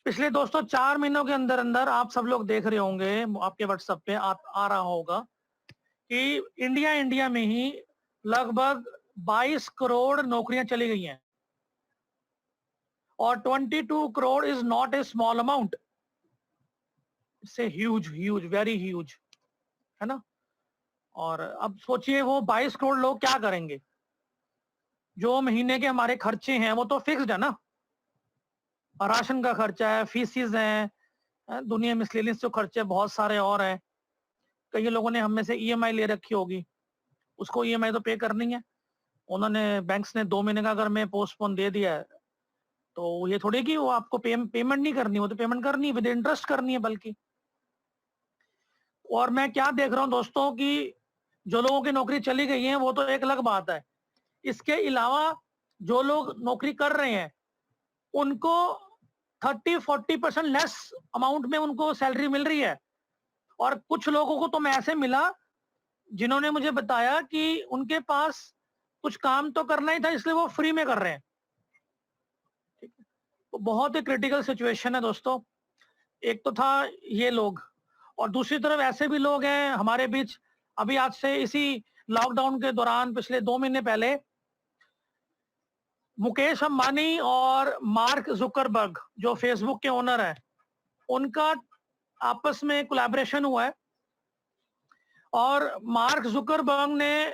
पिछले दोस्तों 4 महीनों के अंदर अंदर आप सब लोग देख रहे होंगे, आपके व्हाट्सएप पे आ रहा होगा कि इंडिया में ही लगभग 22 करोड़ नौकरियां चली गई हैं और 22 crore is not a small amount, it's a huge huge very huge, है ना। और अब सोचिए वो 22 करोड़ लोग क्या करेंगे। जो महीने के हमारे खर्चे हैं वो तो फिक्स्ड है ना, राशन का खर्चा है, फीसिस हैं, दुनिया मिसलेनियस जो खर्चे बहुत सारे और हैं। कई लोगों ने हम में से ईएमआई ले रखी होगी, उसको ईएमआई तो पे करनी है। उन्होंने बैंक्स ने 2 महीने का अगर मैं पोस्टपोन दे दिया है तो ये थोड़ी कि वो आपको पेमेंट नहीं करनी, वो तो पेमेंट करनी है, विद इंटरेस्ट करनी है बल्कि। और मैं क्या देख रहा हूँ दोस्तों कि जो लोगों की नौकरी चली गई है वो तो एक अलग बात है, इसके अलावा जो लोग नौकरी कर रहे हैं उनको 30-40% लेस अमाउंट में उनको सैलरी मिल रही है। और कुछ लोगों को तो मैं ऐसे मिला जिन्होंने मुझे बताया कि उनके पास कुछ काम तो करना ही था इसलिए वो फ्री में कर रहे हैं। ठीक है, तो बहुत ही क्रिटिकल सिचुएशन है दोस्तों। एक तो था ये लोग, और दूसरी तरफ ऐसे भी लोग हैं हमारे बीच। अभी आज से इसी लॉकडाउन के दौरान पिछले 2 महीने पहले मुकेश अंबानी और मार्क जुकरबर्ग जो फेसबुक के ओनर है, उनका आपस में कोलैबोरेशन हुआ है और मार्क जुकरबर्ग ने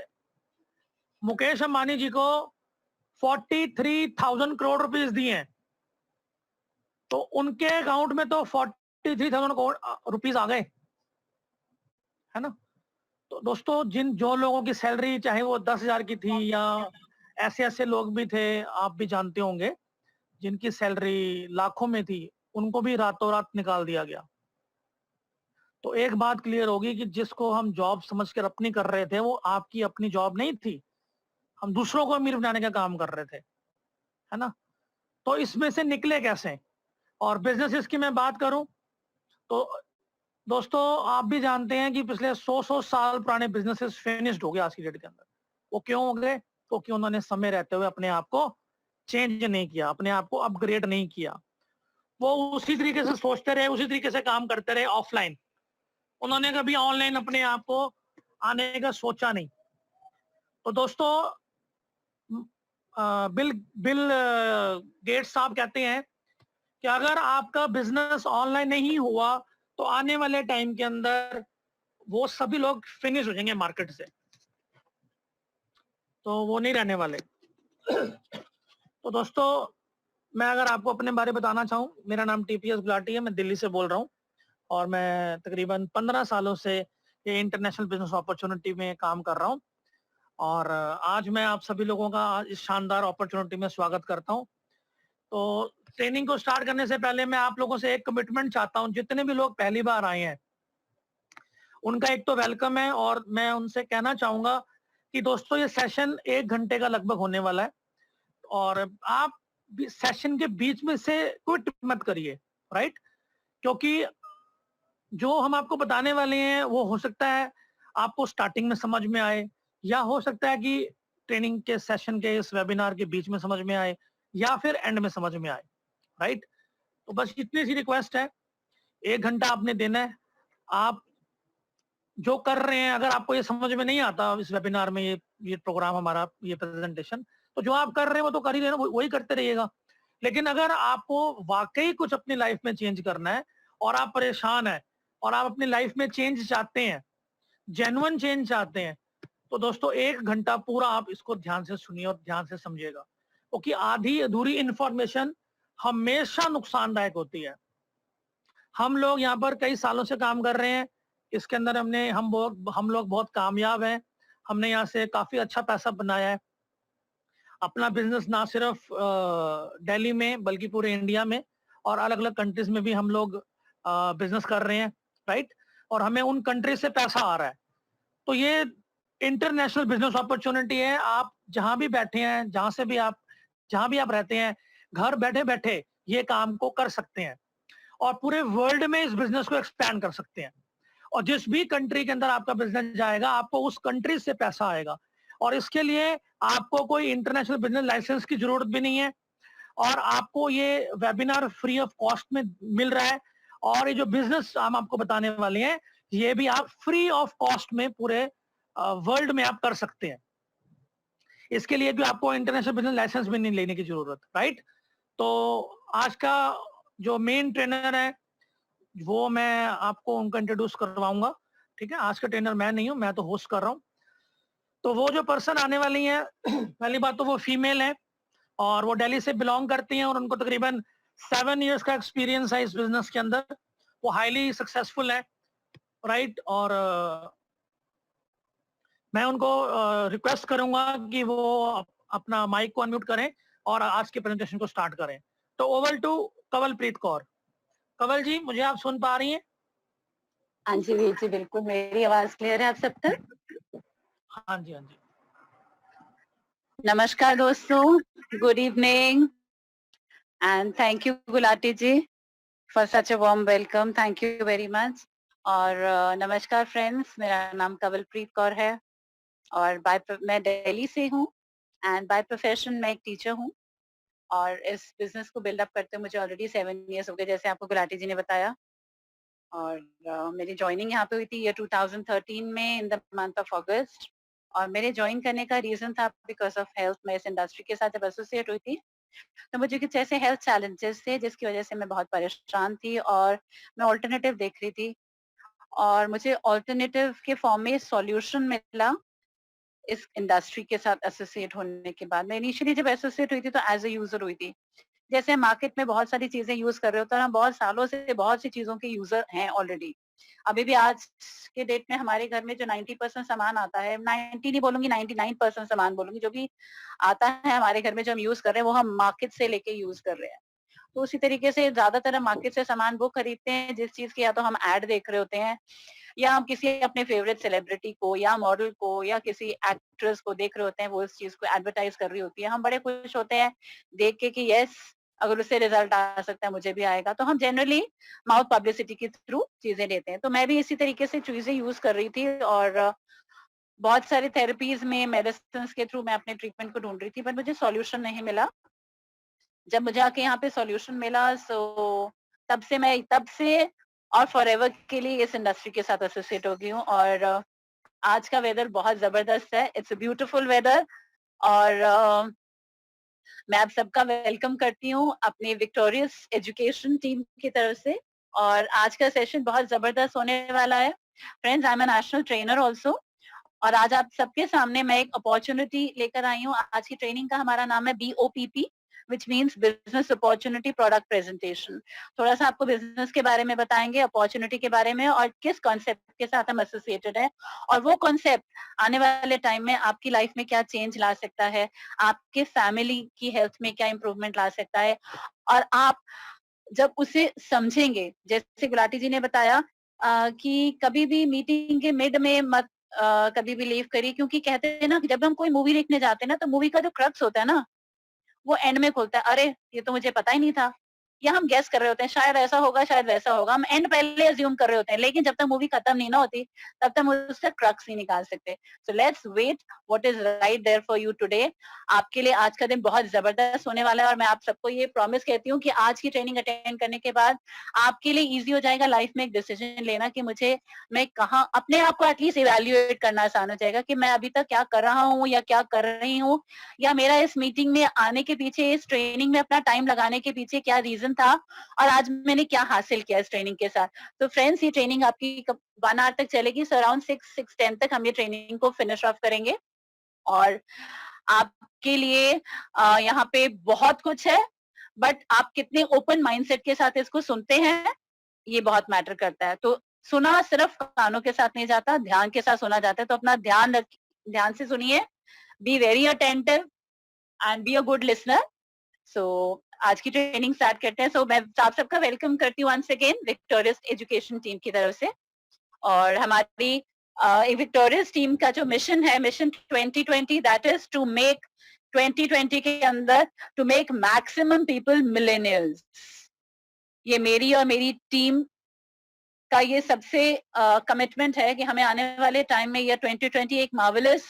मुकेश अंबानी जी को 43,000 करोड़ रुपीस दिए हैं। तो उनके अकाउंट में तो 43,000 करोड़ रुपीस आ गए, है ना। तो दोस्तों जो लोगों की सैलरी चाहे वो 10,000 की थी, या ऐसे ऐसे लोग भी थे आप भी जानते होंगे जिनकी सैलरी लाखों में थी, उनको भी रातों रात निकाल दिया गया। तो एक बात क्लियर होगी कि जिसको हम जॉब समझकर अपनी कर रहे थे वो आपकी अपनी जॉब नहीं थी, हम दूसरों को अमीर बनाने का काम कर रहे थे, है ना। तो इसमें से निकले कैसे। और बिजनेसेस की मैं बात करूं तो दोस्तों आप भी जानते हैं कि पिछले 100 साल पुराने बिजनेसेस फिनिश्ड हो गए आज की डेट के अंदर। वो क्यों हो गए? क्योंकि उन्होंने समय रहते हुए अपने आप को चेंज नहीं किया, अपने आप को अपग्रेड नहीं किया। वो उसी तरीके से सोचते रहे, उसी तरीके से काम करते रहे ऑफलाइन। उन्होंने कभी ऑनलाइन अपने आप को आने का सोचा नहीं। तो दोस्तों बिल बिल गेट्स साहब कहते हैं कि अगर आपका बिजनेस ऑनलाइन नहीं हुआ तो आने वाले टाइम के अंदर वो सभी लोग फिनिश हो जाएंगे मार्केट से, तो वो नहीं रहने वाले। तो दोस्तों मैं अगर आपको अपने बारे में बताना चाहूँ, मेरा नाम टीपीएस गुलाटी है, मैं दिल्ली से बोल रहा हूँ और मैं तकरीबन 15 सालों से ये इंटरनेशनल बिजनेस अपॉर्चुनिटी में काम कर रहा हूँ। और आज मैं आप सभी लोगों का इस शानदार अपॉर्चुनिटी में स्वागत करता हूँ। तो ट्रेनिंग को स्टार्ट करने से पहले मैं आप लोगों से एक कमिटमेंट चाहता हूँ। जितने भी लोग पहली बार आए हैं उनका एक तो वेलकम है, और मैं उनसे कहना चाहूंगा कि दोस्तों ये सेशन 1 घंटे का लगभग होने वाला है और आप सेशन के बीच में से क्विट मत करिए, राइट। क्योंकि जो हम आपको बताने वाले हैं वो हो सकता है आपको स्टार्टिंग में समझ में आए, या हो सकता है कि ट्रेनिंग के सेशन के इस वेबिनार के बीच में समझ में आए, या फिर एंड में समझ में आए, राइट। तो बस इतनी सी रिक्वेस्ट है, 1 घंटा आपने देना है। आप जो कर रहे हैं, अगर आपको ये समझ में नहीं आता इस वेबिनार में, ये प्रोग्राम हमारा, ये प्रेजेंटेशन, तो जो आप कर रहे हैं वो तो कर ही रहे हैं, वही करते रहिएगा। लेकिन अगर आपको वाकई कुछ अपनी लाइफ में चेंज करना है और आप परेशान हैं और आप अपनी लाइफ में चेंज चाहते हैं, जेन्युइन चेंज चाहते हैं, तो दोस्तों 1 घंटा पूरा आप इसको ध्यान से सुनिए और ध्यान से समझिएगा, क्योंकि आधी अधूरी इंफॉर्मेशन हमेशा नुकसानदायक होती है। हम लोग यहाँ पर कई सालों से काम कर रहे हैं, इसके अंदर हम लोग बहुत कामयाब हैं। हमने यहाँ से काफी अच्छा पैसा बनाया है। अपना बिजनेस ना सिर्फ दिल्ली में बल्कि पूरे इंडिया में और अलग अलग कंट्रीज में भी हम लोग बिजनेस कर रहे हैं, राइट। और हमें उन कंट्री से पैसा आ रहा है। तो ये इंटरनेशनल बिजनेस अपॉर्चुनिटी है। आप जहां भी बैठे हैं, जहां भी आप रहते हैं, घर बैठे बैठे ये काम को कर सकते हैं और पूरे वर्ल्ड में इस बिजनेस को एक्सपैंड कर सकते हैं। और जिस भी कंट्री के अंदर आपका बिजनेस जाएगा आपको उस कंट्री से पैसा आएगा। और इसके लिए आपको कोई इंटरनेशनल बिजनेस लाइसेंस की जरूरत भी नहीं है। और आपको ये वेबिनार फ्री ऑफ कॉस्ट में मिल रहा है। और ये जो बिजनेस हम आपको बताने वाले हैं, ये भी आप फ्री ऑफ कॉस्ट में पूरे वर्ल्ड में आप कर सकते हैं। इसके लिए भी आपको इंटरनेशनल बिजनेस लाइसेंस भी नहीं लेने की जरूरत, राइट? तो आज का जो मेन ट्रेनर है वो मैं आपको उनका इंट्रोड्यूस करवाऊंगा, ठीक है? आज का ट्रेनर मैं नहीं हूं, मैं तो होस्ट कर रहा हूं। तो वो जो पर्सन आने वाली है पहली बात तो वो फीमेल है और वो दिल्ली से बिलोंग करती हैं और उनको तकरीबन 7 इयर्स का एक्सपीरियंस है इस बिजनेस के अंदर। वो हाईली सक्सेसफुल है, राइट? और मैं उनको रिक्वेस्ट करूंगा कि वो अपना माइक को अनम्यूट करें और आज के प्रेजेंटेशन को स्टार्ट करें। तो ओवर टू कवलप्रीत कौर। कवल जी, मुझे आप सुन पा रही हैं? हाँ जी वीर जी, बिल्कुल। मेरी आवाज क्लियर है आप सब तक? हाँ जी, हाँ जी। नमस्कार दोस्तों, good evening and thank you Gulati ji for such a warm welcome, thank you very much. और नमस्कार फ्रेंड्स, मेरा नाम कवलप्रीत कौर है और मैं दिल्ली से हूँ एंड बाय प्रोफेशन मैं एक टीचर हूँ। और इस बिजनेस को बिल्डअप करते मुझे ऑलरेडी 7 इयर्स हो गए, जैसे आपको गुलाटी जी ने बताया। और मेरी ज्वाइनिंग यहाँ पे हुई थी ईयर 2013 में इन द मंथ ऑफ अगस्त। और मेरे ज्वाइन करने का रीजन था बिकॉज ऑफ हेल्थ। मैं इस इंडस्ट्री के साथ जब एसोसिएट हुई थी तो मुझे कुछ ऐसे हेल्थ चैलेंजेस थे जिसकी वजह से मैं बहुत परेशान थी और मैं ऑल्टरनेटिव देख रही थी। और मुझे ऑल्टरनेटिव के फॉर्म में सॉल्यूशन मिला इस इंडस्ट्री के साथ एसोसिएट होने के बाद। मैं इनिशियली जब एसोसिएट हुई थी तो एज ए यूजर हुई थी। जैसे मार्केट में बहुत सारी चीजें यूज कर रहे होते हैं, हम बहुत सालों से बहुत सी चीजों के यूजर हैं ऑलरेडी। अभी भी आज के डेट में हमारे घर में जो 90% सामान आता है, 90 नहीं बोलूंगी, 99% सामान बोलूंगी, जो भी आता है हमारे घर में जो हम यूज कर रहे हैं वो हम मार्केट से लेके यूज कर रहे हैं। तो उसी तरीके से ज्यादातर हम मार्केट से सामान वो खरीदते हैं जिस चीज की या तो हम एड देख रहे होते हैं या हम किसी अपने फेवरेट सेलिब्रिटी को या मॉडल को या किसी एक्ट्रेस को देख रहे होते हैं, वो इस चीज को एडवर्टाइज कर रही होती है। हम बड़े खुश होते हैं देख के कि यस, अगर उससे रिजल्ट आ सकता है मुझे भी आएगा। तो हम जनरली माउथ पब्लिसिटी के थ्रू चीजें लेते हैं। तो मैं भी इसी तरीके से चीजें यूज कर रही थी और बहुत सारी थेरेपीज में मेडिसिन के थ्रू मैं अपने ट्रीटमेंट को ढूंढ रही थी, बट मुझे सॉल्यूशन नहीं मिला। जब मुझे आके यहाँ पे सॉल्यूशन मिला सो तब से और फॉरएवर के लिए इस इंडस्ट्री के साथ एसोसिएट हो गई हूँ। और आज का वेदर बहुत जबरदस्त है, इट्स अ ब्यूटीफुल वेदर। और मैं आप सबका वेलकम करती हूँ अपने विक्टोरियस एजुकेशन टीम की तरफ से। और आज का सेशन बहुत जबरदस्त होने वाला है। Friends, I am a national trainer also. और आज आप सबके सामने मैं एक अपॉर्चुनिटी लेकर आई हूँ। आज की ट्रेनिंग का हमारा नाम है BOPP, which means business opportunity product presentation. थोड़ा सा आपको बिजनेस के बारे में बताएंगे, अपॉर्चुनिटी के बारे में और किस कॉन्सेप्ट के साथ हम एसोसिएटेड है और वो कॉन्सेप्ट आने वाले टाइम में आपकी लाइफ में क्या चेंज ला सकता है, आपके फैमिली की हेल्थ में क्या इंप्रूवमेंट ला सकता है। और आप जब उसे समझेंगे, जैसे गुलाटी जी ने बताया कि कभी भी मीटिंग के मिड में मत कभी भी लीव करिए, क्योंकि कहते हैं ना कि जब हम कोई मूवी देखने जाते हैं ना तो मूवी का जो क्रक्स होता है ना वो एंड में खुलता है। अरे ये तो मुझे पता ही नहीं था, या हम गेस कर रहे होते हैं शायद ऐसा होगा शायद वैसा होगा, हम एंड पहले अज्यूम कर रहे होते हैं, लेकिन जब तक मूवी खत्म नहीं ना होती तब तक हम उससे क्रक्स नहीं निकाल सकते। So let's wait what is right there for you today. आपके लिए आज का दिन बहुत जबरदस्त होने वाला है और मैं आप सबको ये प्रॉमिस कहती हूँ कि आज की ट्रेनिंग अटेंड करने के बाद आपके लिए ईजी हो जाएगा लाइफ में एक डिसीजन लेना कि मैं कहाँ अपने आप को एटलीस्ट इवेल्युएट करना आसान हो जाएगा कि मैं अभी तक क्या कर रहा हूँ या क्या कर रही हूँ, या मेरा इस मीटिंग में आने के पीछे, इस ट्रेनिंग में अपना टाइम लगाने के पीछे क्या रीजन था और आज मैंने क्या हासिल किया इस ट्रेनिंग के साथ। तो फ्रेंड्स, ये ट्रेनिंग आपकी 1 आवर तक चलेगी। सो अराउंड 6-6:10 तक हम ये ट्रेनिंग को फिनिश ऑफ करेंगे। और आपके लिए यहाँ पे बहुत कुछ है, बट आप कितने ओपन माइंडसेट के साथ इसको सुनते हैं ये बहुत मैटर करता है। तो सुना सिर्फ कानों के साथ नहीं जाता, ध्यान के साथ सुना जाता है। तो अपना ध्यान से सुनिए, be very attentive and be a good listener. So आज की ट्रेनिंग स्टार्ट करते हैं। सो मैं आप सबका वेलकम करती हूँ once again victorious education team की तरफ से। और हमारी विक्टोरियस टीम का जो मिशन है, mission 2020, that is to make 2020 के अंदर to make maximum people millennials. ये मेरी और मेरी टीम का ये सबसे कमिटमेंट है कि हमें आने वाले टाइम में ईयर 2020 एक मार्वेलस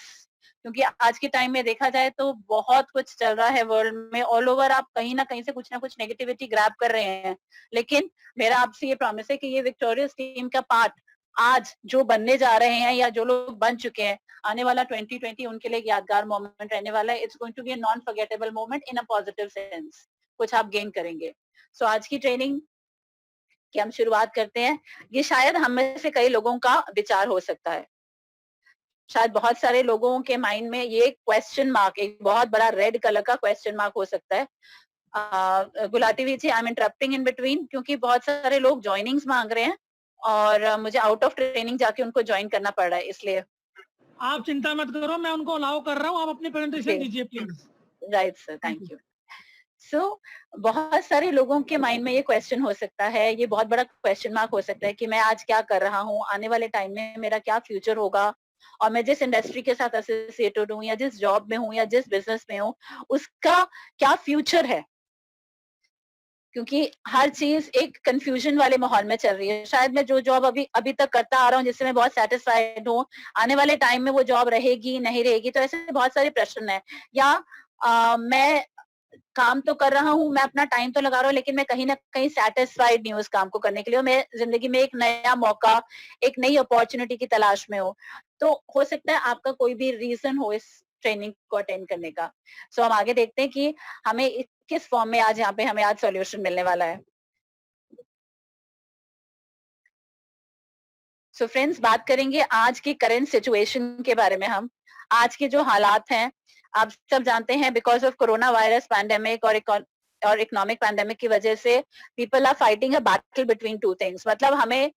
क्योंकि आज के टाइम में देखा जाए तो बहुत कुछ चल रहा है वर्ल्ड में, ऑल ओवर आप कहीं ना कहीं से कुछ ना कुछ नेगेटिविटी ग्रैब कर रहे हैं। लेकिन मेरा आपसे ये प्रॉमिस है कि ये विक्टोरियस टीम का पार्ट आज जो बनने जा रहे हैं या जो लोग बन चुके हैं, आने वाला 2020 उनके लिए एक यादगार मोमेंट रहने वाला है। It's going to be a non forgettable moment in a positive sense. कुछ आप गेन करेंगे। सो आज की ट्रेनिंग की हम शुरुआत करते हैं। ये शायद हम में से कई लोगों का विचार हो सकता है, शायद बहुत सारे लोगों के माइंड में ये क्वेश्चन मार्क, एक बहुत बड़ा रेड कलर का क्वेश्चन मार्क हो सकता है। Gulati we ji, I am interrupting in between, क्योंकि बहुत सारे लोग ज्वाइनिंग्स मांग रहे हैं और मुझे आउट ऑफ ट्रेनिंग जाके उनको ज्वाइन करना पड़ रहा है, इसलिए। आप चिंता मत करो, मैं उनको अलाउ कर रहा हूँ, आप अपनी प्रेजेंटेशन दीजिए please. Right sir, thank you. So बहुत सारे लोगों के माइंड में ये क्वेश्चन हो सकता है, ये बहुत बड़ा क्वेश्चन मार्क हो सकता है कि मैं आज क्या कर रहा हूँ, आने वाले टाइम में मेरा क्या फ्यूचर होगा, और मैं जिस इंडस्ट्री के साथ एसोसिएटेड हूँ या जिस जॉब में हूँ या जिस बिजनेस में हूँ, उसका क्या फ्यूचर है। क्योंकि हर चीज एक कंफ्यूजन वाले माहौल में चल रही है। शायद मैं जो जॉब अभी अभी तक करता आ रहा हूँ, जिससे मैं बहुत सेटिस्फाइड हूँ, आने वाले टाइम में वो जॉब रहेगी नहीं रहेगी, तो ऐसे बहुत सारे प्रश्न है। या मैं काम तो कर रहा हूँ, मैं अपना टाइम तो लगा रहा हूँ, लेकिन मैं कहीं ना कहीं सेटिस्फाइड नहीं हूँ उस काम को करने के लिए, और मैं जिंदगी में एक नया मौका, एक नई अपॉर्चुनिटी की तलाश में हूँ। तो हो सकता है आपका कोई भी रीजन हो इस ट्रेनिंग को अटेंड करने का। सो हम आगे देखते हैं कि हमें किस फॉर्म में आज यहाँ पे हमें आज सॉल्यूशन मिलने वाला है। सो फ्रेंड्स, बात करेंगे आज की करंट सिचुएशन के बारे में। हम आज के जो हालात हैं, आप सब जानते हैं, because of corona virus pandemic और इकोनॉमिक पैंडेमिक की वजह से people are fighting a battle between two things. मतलब हमें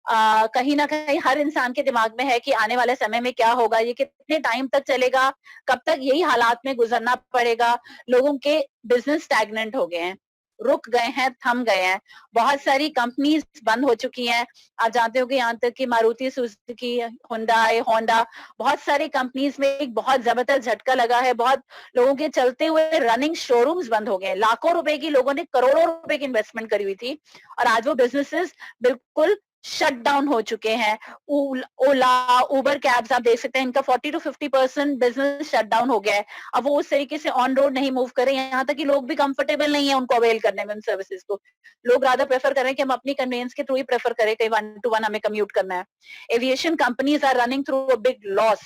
कहीं ना कहीं हर इंसान के दिमाग में है कि आने वाले समय में क्या होगा, ये कितने टाइम तक चलेगा, कब तक यही हालात में गुजरना पड़ेगा। लोगों के बिजनेस स्टैग्नेंट हो गए हैं, रुक गए हैं, थम गए हैं। बहुत सारी कंपनीज बंद हो चुकी हैं। आप जानते हो कि यहाँ तक कि मारुति सुजुकी, हुंडई, होंडा, बहुत सारी कंपनीज में एक बहुत जबरदस्त झटका लगा है। बहुत लोगों के चलते हुए रनिंग शोरूम्स बंद हो गए। लाखों रुपए की, लोगों ने करोड़ों रुपए की इन्वेस्टमेंट करी हुई थी, और आज वो बिजनेसेस बिल्कुल शट डाउन हो चुके हैं। ओला, उबर कैब्स आप देख सकते हैं, इनका 40 to 50% बिजनेस शट डाउन हो गया है। अब वो उस तरीके से ऑन रोड नहीं मूव करें, यहाँ तक कि लोग भी कंफर्टेबल नहीं है उनको अवेल करने में उन सर्विसेज को। लोग ज्यादा प्रेफर कर रहे हैं कि हम अपनी कन्वीनियंस के थ्रू ही प्रेफर करें, कहीं 1 to 1 हमें कम्यूट करना है। Aviation companies are running through a big loss.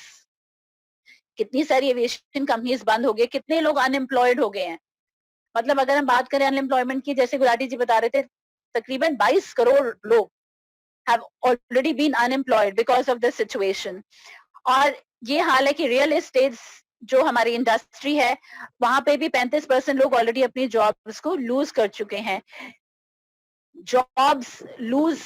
कितनी सारी एविएशन कंपनीज बंद हो गई, कितने लोग अनएम्प्लॉयड हो गए हैं। मतलब अगर हम बात करें अनएम्प्लॉयमेंट की, जैसे गुलाटी जी बता रहे थे, तकरीबन 22 करोड़ लोग have already been unemployed because of the situation। और ये हाल है कि रियल एस्टेट जो हमारी इंडस्ट्री है, वहां पे भी 35% लोग ऑलरेडी अपनी जॉब्स को लूज कर चुके हैं। Jobs lose,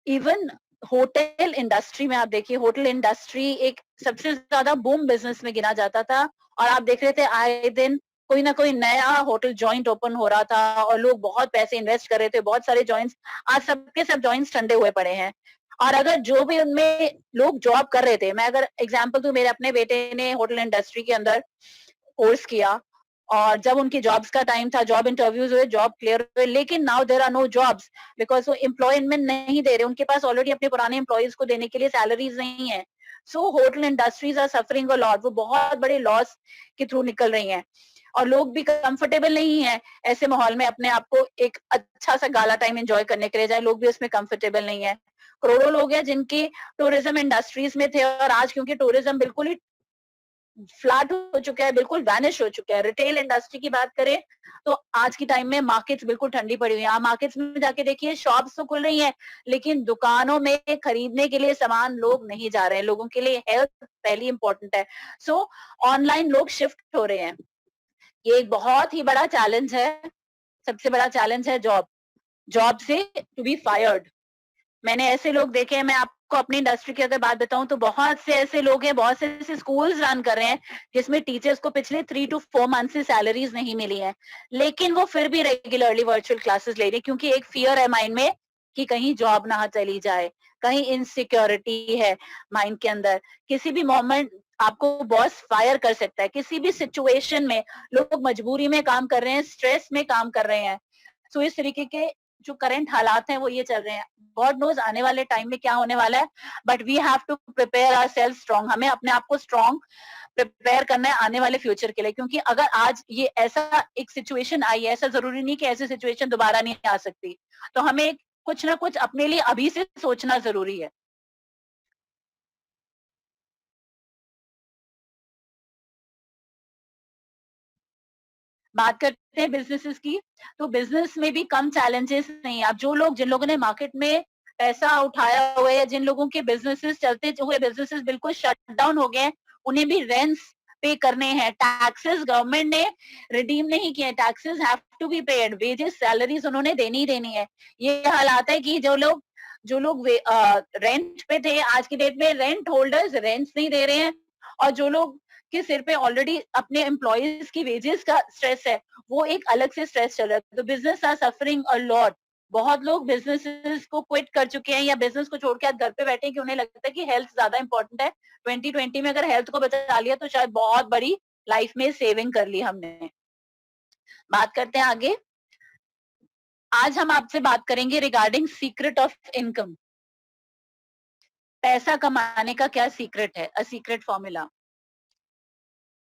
even hotel industry में आप देखिए, होटल इंडस्ट्री एक सबसे ज्यादा बूम बिजनेस में गिना जाता था, और आप देख रहे थे आए दिन कोई ना कोई नया होटल जॉइंट ओपन हो रहा था, और लोग बहुत पैसे इन्वेस्ट कर रहे थे, बहुत सारे जॉइंट्स। आज सबके सब जॉइंट्स ठंडे हुए पड़े हैं। और अगर जो भी उनमें लोग जॉब कर रहे थे, मैं अगर एग्जांपल दूं, मेरे अपने बेटे ने होटल इंडस्ट्री के अंदर कोर्स किया, और जब उनकी जॉब्स का टाइम था, जॉब इंटरव्यूज हुए, जॉब क्लियर हुए, लेकिन now there are no jobs, because वो एम्प्लॉयमेंट नहीं दे रहे, उनके पास ऑलरेडी अपने पुराने एम्प्लॉयज को देने के लिए सैलरीज नहीं है। So hotel industries are suffering a lot, वो बहुत बड़े लॉस के थ्रू निकल रही हैं, और लोग भी कंफर्टेबल नहीं है ऐसे माहौल में अपने आप को एक अच्छा सा गाला टाइम एंजॉय करने के लिए जाए, लोग भी उसमें कंफर्टेबल नहीं है। करोड़ों लोग हैं जिनके टूरिज्म इंडस्ट्रीज में थे, और आज क्योंकि टूरिज्म बिल्कुल ही फ्लैट हो चुका है, बिल्कुल वैनिश हो चुका है। रिटेल इंडस्ट्री की बात करें तो आज की टाइम में मार्केट्स बिल्कुल ठंडी पड़ी हुई है। आप मार्केट्स में जाके देखिए, शॉप्स तो खुल रही हैं, लेकिन दुकानों में खरीदने के लिए सामान लोग नहीं जा रहे हैं। लोगों के लिए हेल्थ पहली इंपॉर्टेंट है। सो ऑनलाइन लोग शिफ्ट हो रहे हैं। ये एक बहुत ही बड़ा चैलेंज है। सबसे बड़ा चैलेंज है जॉब, जॉब से टू बी फायर्ड। मैंने ऐसे लोग देखे हैं, मैं आपको अपनी इंडस्ट्री की अगर बात बताऊं तो बहुत से ऐसे लोग हैं, बहुत से ऐसे स्कूल्स रन कर रहे हैं जिसमें टीचर्स को पिछले 3 to 4 मंथ से सैलरीज नहीं मिली है, लेकिन वो फिर भी रेगुलरली वर्चुअल क्लासेस ले रही है, क्योंकि एक फियर है माइंड में कि कहीं जॉब ना चली जाए, कहीं इनसिक्योरिटी है माइंड के अंदर। किसी भी मोमेंट आपको बॉस फायर कर सकता है, किसी भी सिचुएशन में लोग मजबूरी में काम कर रहे हैं, स्ट्रेस में काम कर रहे हैं। सो इस तरीके के जो करंट हालात हैं वो ये चल रहे हैं। गॉड नोज आने वाले टाइम में क्या होने वाला है, but we have to prepare ourselves strong. हमें अपने आप को स्ट्रांग प्रिपेयर करना है आने वाले फ्यूचर के लिए, क्योंकि अगर आज ये ऐसा एक सिचुएशन आई है, ऐसा जरूरी नहीं कि ऐसी सिचुएशन दोबारा नहीं आ सकती, तो हमें कुछ ना कुछ अपने लिए अभी से सोचना जरूरी है। बात करते हैं बिजनेसेस की, तो बिजनेस में भी कम चैलेंजेस नहीं है। अब जिन लोगों ने मार्केट में पैसा उठाया हुआ है, जिन लोगों के बिजनेसेस चलते हुए बिजनेसेस बिल्कुल शट डाउन हो गए हैं, उन्हें भी रेंट्स पे करने हैं, टैक्सेस गवर्नमेंट ने रिडीम नहीं किए, taxes have to be paid, wages salaries उन्होंने देनी ही देनी है। ये हालात है कि जो लोग रेंट पे थे, आज की डेट में रेंट होल्डर्स रेंट्स नहीं दे रहे हैं, और जो लोग के सिर पे ऑलरेडी अपने एम्प्लॉयज की वेजेस का स्ट्रेस है, वो एक अलग से स्ट्रेस चल रहा है। तो business are suffering a lot. बहुत लोग बिजनेसेस को क्विट कर चुके हैं या बिजनेस को छोड़ के आज घर पे बैठे हैं कि उन्हें लगता है कि हेल्थ ज्यादा इंपॉर्टेंट है। 2020 में अगर हेल्थ को बचा लिया तो शायद बहुत बड़ी लाइफ में सेविंग कर ली हमने। बात करते हैं आगे। आज हम आपसे बात करेंगे रिगार्डिंग सीक्रेट ऑफ इनकम। पैसा कमाने का क्या सीक्रेट है, अ सीक्रेट फॉर्मूला।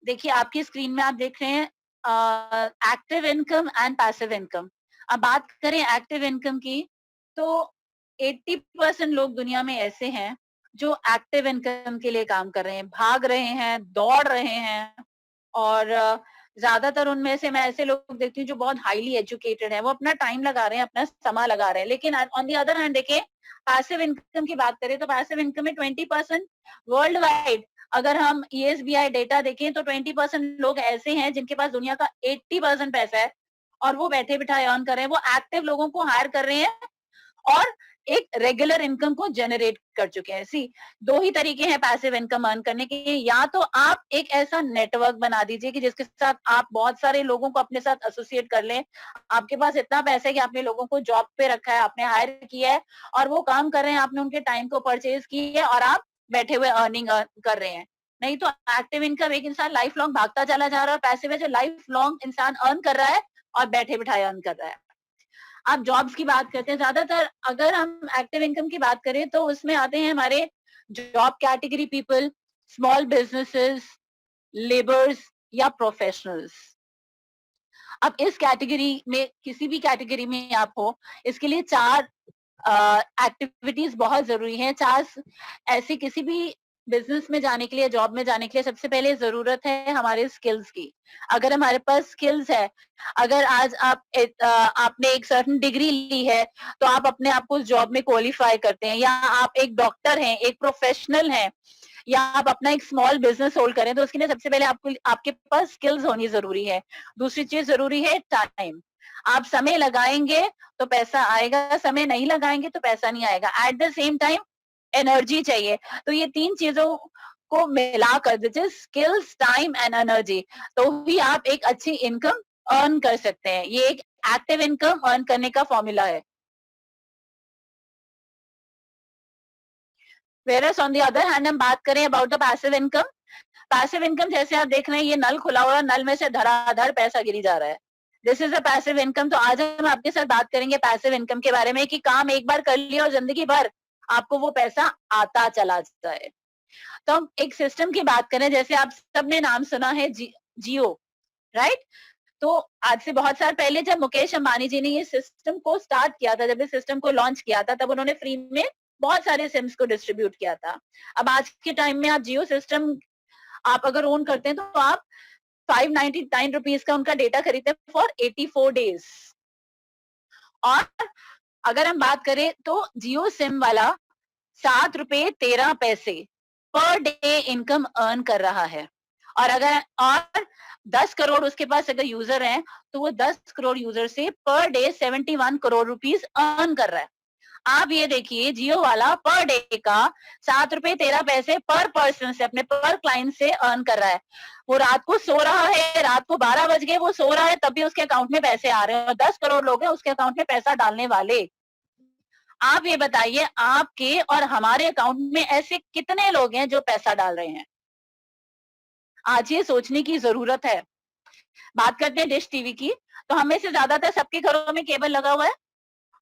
देखिए आपकी स्क्रीन में आप देख रहे हैं active income and passive income. अब बात करें एक्टिव इनकम की, तो 80% लोग दुनिया में ऐसे हैं जो एक्टिव इनकम के लिए काम कर रहे हैं, भाग रहे हैं, दौड़ रहे हैं, और ज्यादातर उनमें से मैं ऐसे लोग देखती हूँ जो बहुत हाईली एजुकेटेड है, वो अपना टाइम लगा रहे हैं, अपना समय लगा रहे हैं। लेकिन ऑन दी अदर हैंड देखें, पैसिव इनकम की बात करें तो पैसिव इनकम में 20% वर्ल्ड वाइड, अगर हम ESBI डेटा देखें तो 20% लोग ऐसे हैं जिनके पास दुनिया का 80% पैसा है, और वो बैठे बिठाए अर्न कर रहे हैं, वो एक्टिव लोगों को हायर कर रहे हैं और एक रेगुलर इनकम को जनरेट कर चुके हैं। सी दो ही तरीके हैं पैसिव इनकम अर्न करने के, या तो आप एक ऐसा नेटवर्क बना दीजिए कि जिसके साथ आप बहुत सारे लोगों को अपने साथ एसोसिएट कर लें। आपके पास इतना पैसा है कि आपने लोगों को जॉब पे रखा है, आपने हायर किया है और वो काम कर रहे हैं, आपने उनके टाइम को परचेज की है और आप बैठे हुए अर्निंग कर रहे हैं। नहीं तो एक्टिव इनकम एक इंसान लाइफ लॉन्ग भागता चला जा रहा है, और पैसिव है जो लाइफ लॉन्ग इंसान अर्न कर रहा है और बैठे बिठाए अर्न कर रहा है। आप जॉब्स की बात करते हैं, ज्यादातर अगर हम एक्टिव इनकम की बात करें तो उसमें आते हैं हमारे job category people, small businesses, labours या प्रोफेशनल्स। अब इस कैटेगरी में, किसी भी कैटेगरी में आप हो, इसके लिए 4 एक्टिविटीज बहुत जरूरी हैं। 4 ऐसे किसी भी बिजनेस में जाने के लिए, जॉब में जाने के लिए सबसे पहले जरूरत है हमारे स्किल्स की। अगर हमारे पास स्किल्स है, अगर आज आपने एक सर्टेन डिग्री ली है तो आप अपने आप को उस जॉब में क्वालिफाई करते हैं, या आप एक डॉक्टर हैं, एक प्रोफेशनल हैं, या आप अपना एक स्मॉल बिजनेस होल्ड करें, तो उसके लिए सबसे पहले आपके पास स्किल्स होनी जरूरी है। दूसरी चीज जरूरी है टाइम। आप समय लगाएंगे तो पैसा आएगा, समय नहीं लगाएंगे तो पैसा नहीं आएगा। At the same time energy चाहिए। तो ये 3 चीजों को मिलाकर, which is skills, time and energy, तो ही आप एक अच्छी इनकम अर्न कर सकते हैं। ये एक एक्टिव इनकम अर्न करने का फॉर्मूला है। Whereas on the other hand हम बात करें about the passive income, passive income जैसे आप देख रहे हैं, ये नल खुला हुआ है, नल में से धड़ाधड़ पैसा गिरी जा रहा है। This is a passive income. तो आज हम आपके साथ बात करेंगे पैसिव इनकम के बारे में, कि काम एक बार कर लिया और जिंदगी भर आपको वो पैसा आता चला जाता है। तो हम एक सिस्टम की बात करें, जैसे आप सबने नाम सुना है जियो, राइट? तो आज से बहुत साल पहले जब मुकेश अंबानी जी ने ये सिस्टम को स्टार्ट किया था, जब इस सिस्टम को लॉन्च किया था, तब उन्होंने फ्री में बहुत सारे सिम्स को डिस्ट्रीब्यूट किया था। अब आज के टाइम में आप जियो सिस्टम आप अगर ओन करते हैं तो आप 599 रुपीज का उनका डेटा खरीदते हैं फॉर 84 डेज। और अगर हम बात करें तो जियो सिम वाला 7 रुपए 13 पैसे पर डे इनकम अर्न कर रहा है। और 10 करोड़ उसके पास अगर यूजर हैं तो वो 10 करोड़ यूजर से per day 71 crore rupees earn कर रहा है। आप ये देखिए, जियो वाला पर डे का 7 रुपए 13 पैसे पर पर्सन से, अपने पर क्लाइंट से अर्न कर रहा है। वो रात को सो रहा है, रात को 12 बज गए वो सो रहा है, तब भी उसके अकाउंट में पैसे आ रहे हैं, और 10 करोड़ लोग हैं उसके अकाउंट में पैसा डालने वाले। आप ये बताइए, आपके और हमारे अकाउंट में ऐसे कितने लोग हैं जो पैसा डाल रहे हैं? आज ये सोचने की जरूरत है। बात करते हैं डिश टीवी की, तो हमें से ज्यादातर सबके घरों में केबल लगा हुआ है,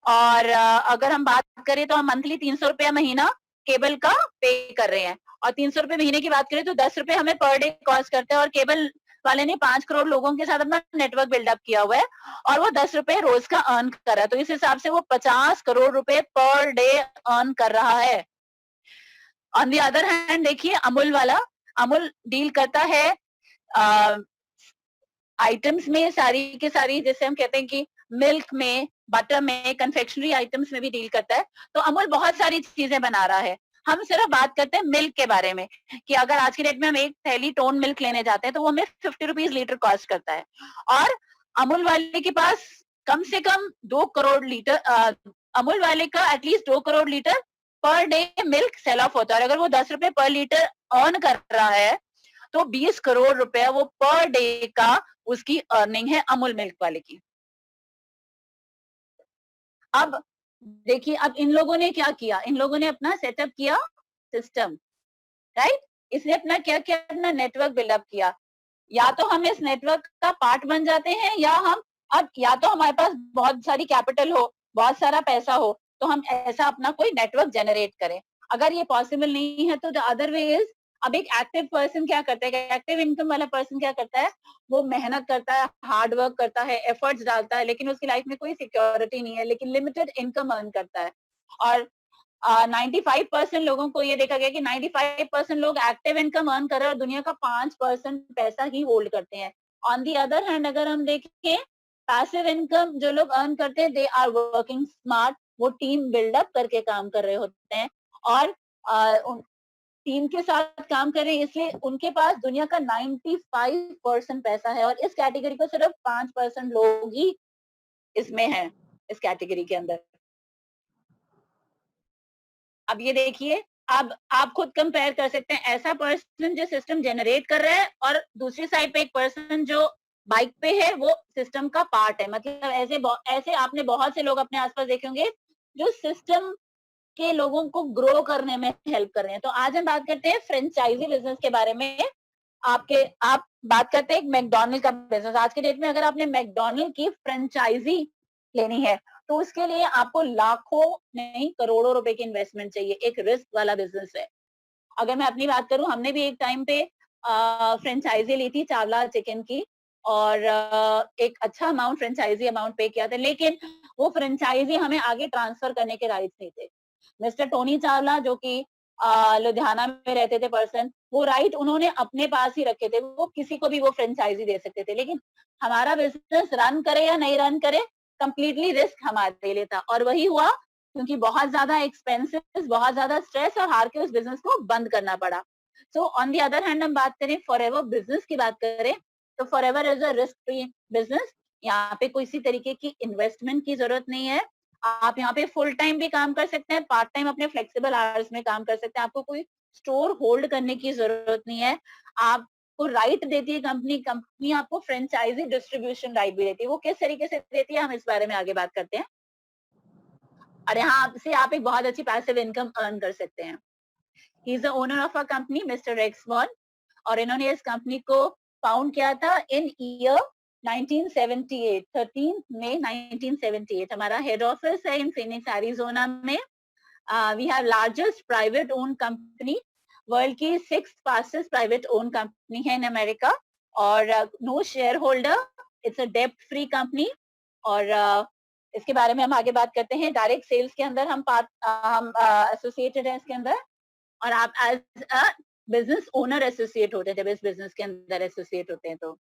और अगर हम बात करें तो हम मंथली 300 रुपया महीना केबल का पे कर रहे हैं, और 300 रुपए महीने की बात करें तो 10 रुपए हमें पर डे कॉस्ट करते हैं, और केबल वाले ने 5 करोड़ लोगों के साथ अपना नेटवर्क बिल्डअप किया हुआ है और वो 10 रुपए रोज का अर्न कर रहा है, तो इस हिसाब से वो 50 करोड़ रुपए पर डे अर्न कर रहा है। ऑन दी अदर हैंड देखिए अमूल वाला, अमूल डील करता है आइटम्स में सारी के सारी, जैसे हम कहते हैं कि मिल्क में, बटर में, कन्फेक्शनरी आइटम्स में भी डील करता है, तो अमूल बहुत सारी चीजें बना रहा है। हम सिर्फ बात करते हैं मिल्क के बारे में कि अगर आज की डेट में हम एक थैली टोन मिल्क लेने जाते हैं तो वो हमें 50 रुपीज लीटर कॉस्ट करता है, और अमूल वाले के पास कम से कम 2 करोड़ लीटर, अमूल वाले का at least 2 crore litre per day milk sale off होता है, और अगर वो 10 रुपए पर लीटर अर्न कर रहा है तो 20 करोड़ रुपए वो पर डे का उसकी अर्निंग है अमूल मिल्क वाले की। अब देखिए, अब इन लोगों ने क्या किया, इन लोगों ने अपना सेटअप किया सिस्टम, राइट? इसने अपना क्या किया, अपना नेटवर्क बिल्डअप किया। या तो हम इस नेटवर्क का पार्ट बन जाते हैं, या हम अब या तो हमारे पास बहुत सारी कैपिटल हो, बहुत सारा पैसा हो, तो हम ऐसा अपना कोई नेटवर्क जनरेट करें। अगर ये पॉसिबल नहीं है तो द अदर वे इज, अब एक एक्टिव पर्सन क्या करता है, एक्टिव इनकम वाला पर्सन क्या करता है, वो मेहनत करता है, हार्ड वर्क करता है, एफर्ट्स डालता है, लेकिन उसकी लाइफ में कोई सिक्योरिटी नहीं है, लेकिन लिमिटेड इनकम अर्न करता है। और 95% लोगों को ये देखा गया कि 95% लोग एक्टिव इनकम अर्न कर रहे हैं और दुनिया का 5% पैसा ही होल्ड करते हैं। ऑन दी अदर हैंड अगर हम देखें, पैसिव इनकम जो लोग अर्न करते हैं, दे आर वर्किंग स्मार्ट, वो टीम बिल्डअप करके काम कर रहे होते हैं, और टीम के साथ काम कर रहे हैं, इसलिए उनके पास दुनिया का 95% पैसा है, और इस कैटेगरी को सिर्फ 5% लोग ही इसमें हैं, इस कैटेगरी के अंदर। अब ये देखिए, अब आप खुद कंपेयर कर सकते हैं, ऐसा पर्सन जो सिस्टम जनरेट कर रहा है और दूसरी साइड पे एक पर्सन जो बाइक पे है, वो सिस्टम का पार्ट है। मतलब ऐसे आपने बहुत से लोग अपने आसपास देखे होंगे जो सिस्टम के लोगों को ग्रो करने में हेल्प कर रहे हैं। तो आज हम बात करते हैं फ्रेंचाइजी बिजनेस के बारे में। आप बात करते हैं मैकडोनल्ड का बिजनेस। आज के डेट में अगर आपने मैकडोनल्ड की फ्रेंचाइजी लेनी है तो उसके लिए आपको लाखों नहीं करोड़ों रुपए की इन्वेस्टमेंट चाहिए, एक रिस्क वाला बिजनेस है। अगर मैं अपनी बात करूं, हमने भी एक टाइम पे फ्रेंचाइजी ली थी चावला चिकन की, और एक अच्छा अमाउंट फ्रेंचाइजी अमाउंट पे किया था, लेकिन वो फ्रेंचाइजी हमें आगे ट्रांसफर करने के राइट्स नहीं थे। मिस्टर टोनी चावला जो कि लुधियाना में रहते थे पर्सन, वो राइट उन्होंने अपने पास ही रखे थे, वो किसी को भी वो फ्रेंचाइजी दे सकते थे, लेकिन हमारा बिजनेस रन करे या नहीं रन करे, कंप्लीटली रिस्क हमारे लिए था, और वही हुआ क्योंकि बहुत ज्यादा एक्सपेंसेस, बहुत ज्यादा स्ट्रेस, और हार के उस बिजनेस को बंद करना पड़ा। So on the other hand हम बात करें फॉरएवर बिजनेस की बात करें, तो forever is a risk free business. यहाँ पे कोई सी तरीके की इन्वेस्टमेंट की जरूरत नहीं है। आप यहाँ पे फुल टाइम भी काम कर सकते हैं, पार्ट टाइम अपने फ्लेक्सिबल आवर्स में काम कर सकते हैं, आपको कोई स्टोर होल्ड करने की जरूरत नहीं है। आपको राइट देती है कंपनी, कंपनी आपको फ्रेंचाइजी डिस्ट्रीब्यूशन राइट भी देती है। वो किस तरीके से देती है, हम इस बारे में आगे बात करते हैं, और यहाँ से आप एक बहुत अच्छी पैसिव इनकम अर्न कर सकते हैं। He is the owner of a company mister Rex Maughan, और इन्होंने इस कंपनी को फाउंड किया था इन ईयर 1978, 13 मई 1978। हमारा हेड ऑफिस है इन फिनिक्स एरिजोना में। We have largest private own company, world की 6th fastest private own company है इन अमेरिका, और no share holder, it's a डेब्ट फ्री कंपनी। और इसके बारे में हम आगे बात करते हैं। डायरेक्ट सेल्स के अंदर हम एसोसिएटेड हैं इसके अंदर, और आप as a business owner associate होते हैं जब इस बिजनेस के अंदर एसोसिएट होते हैं। तो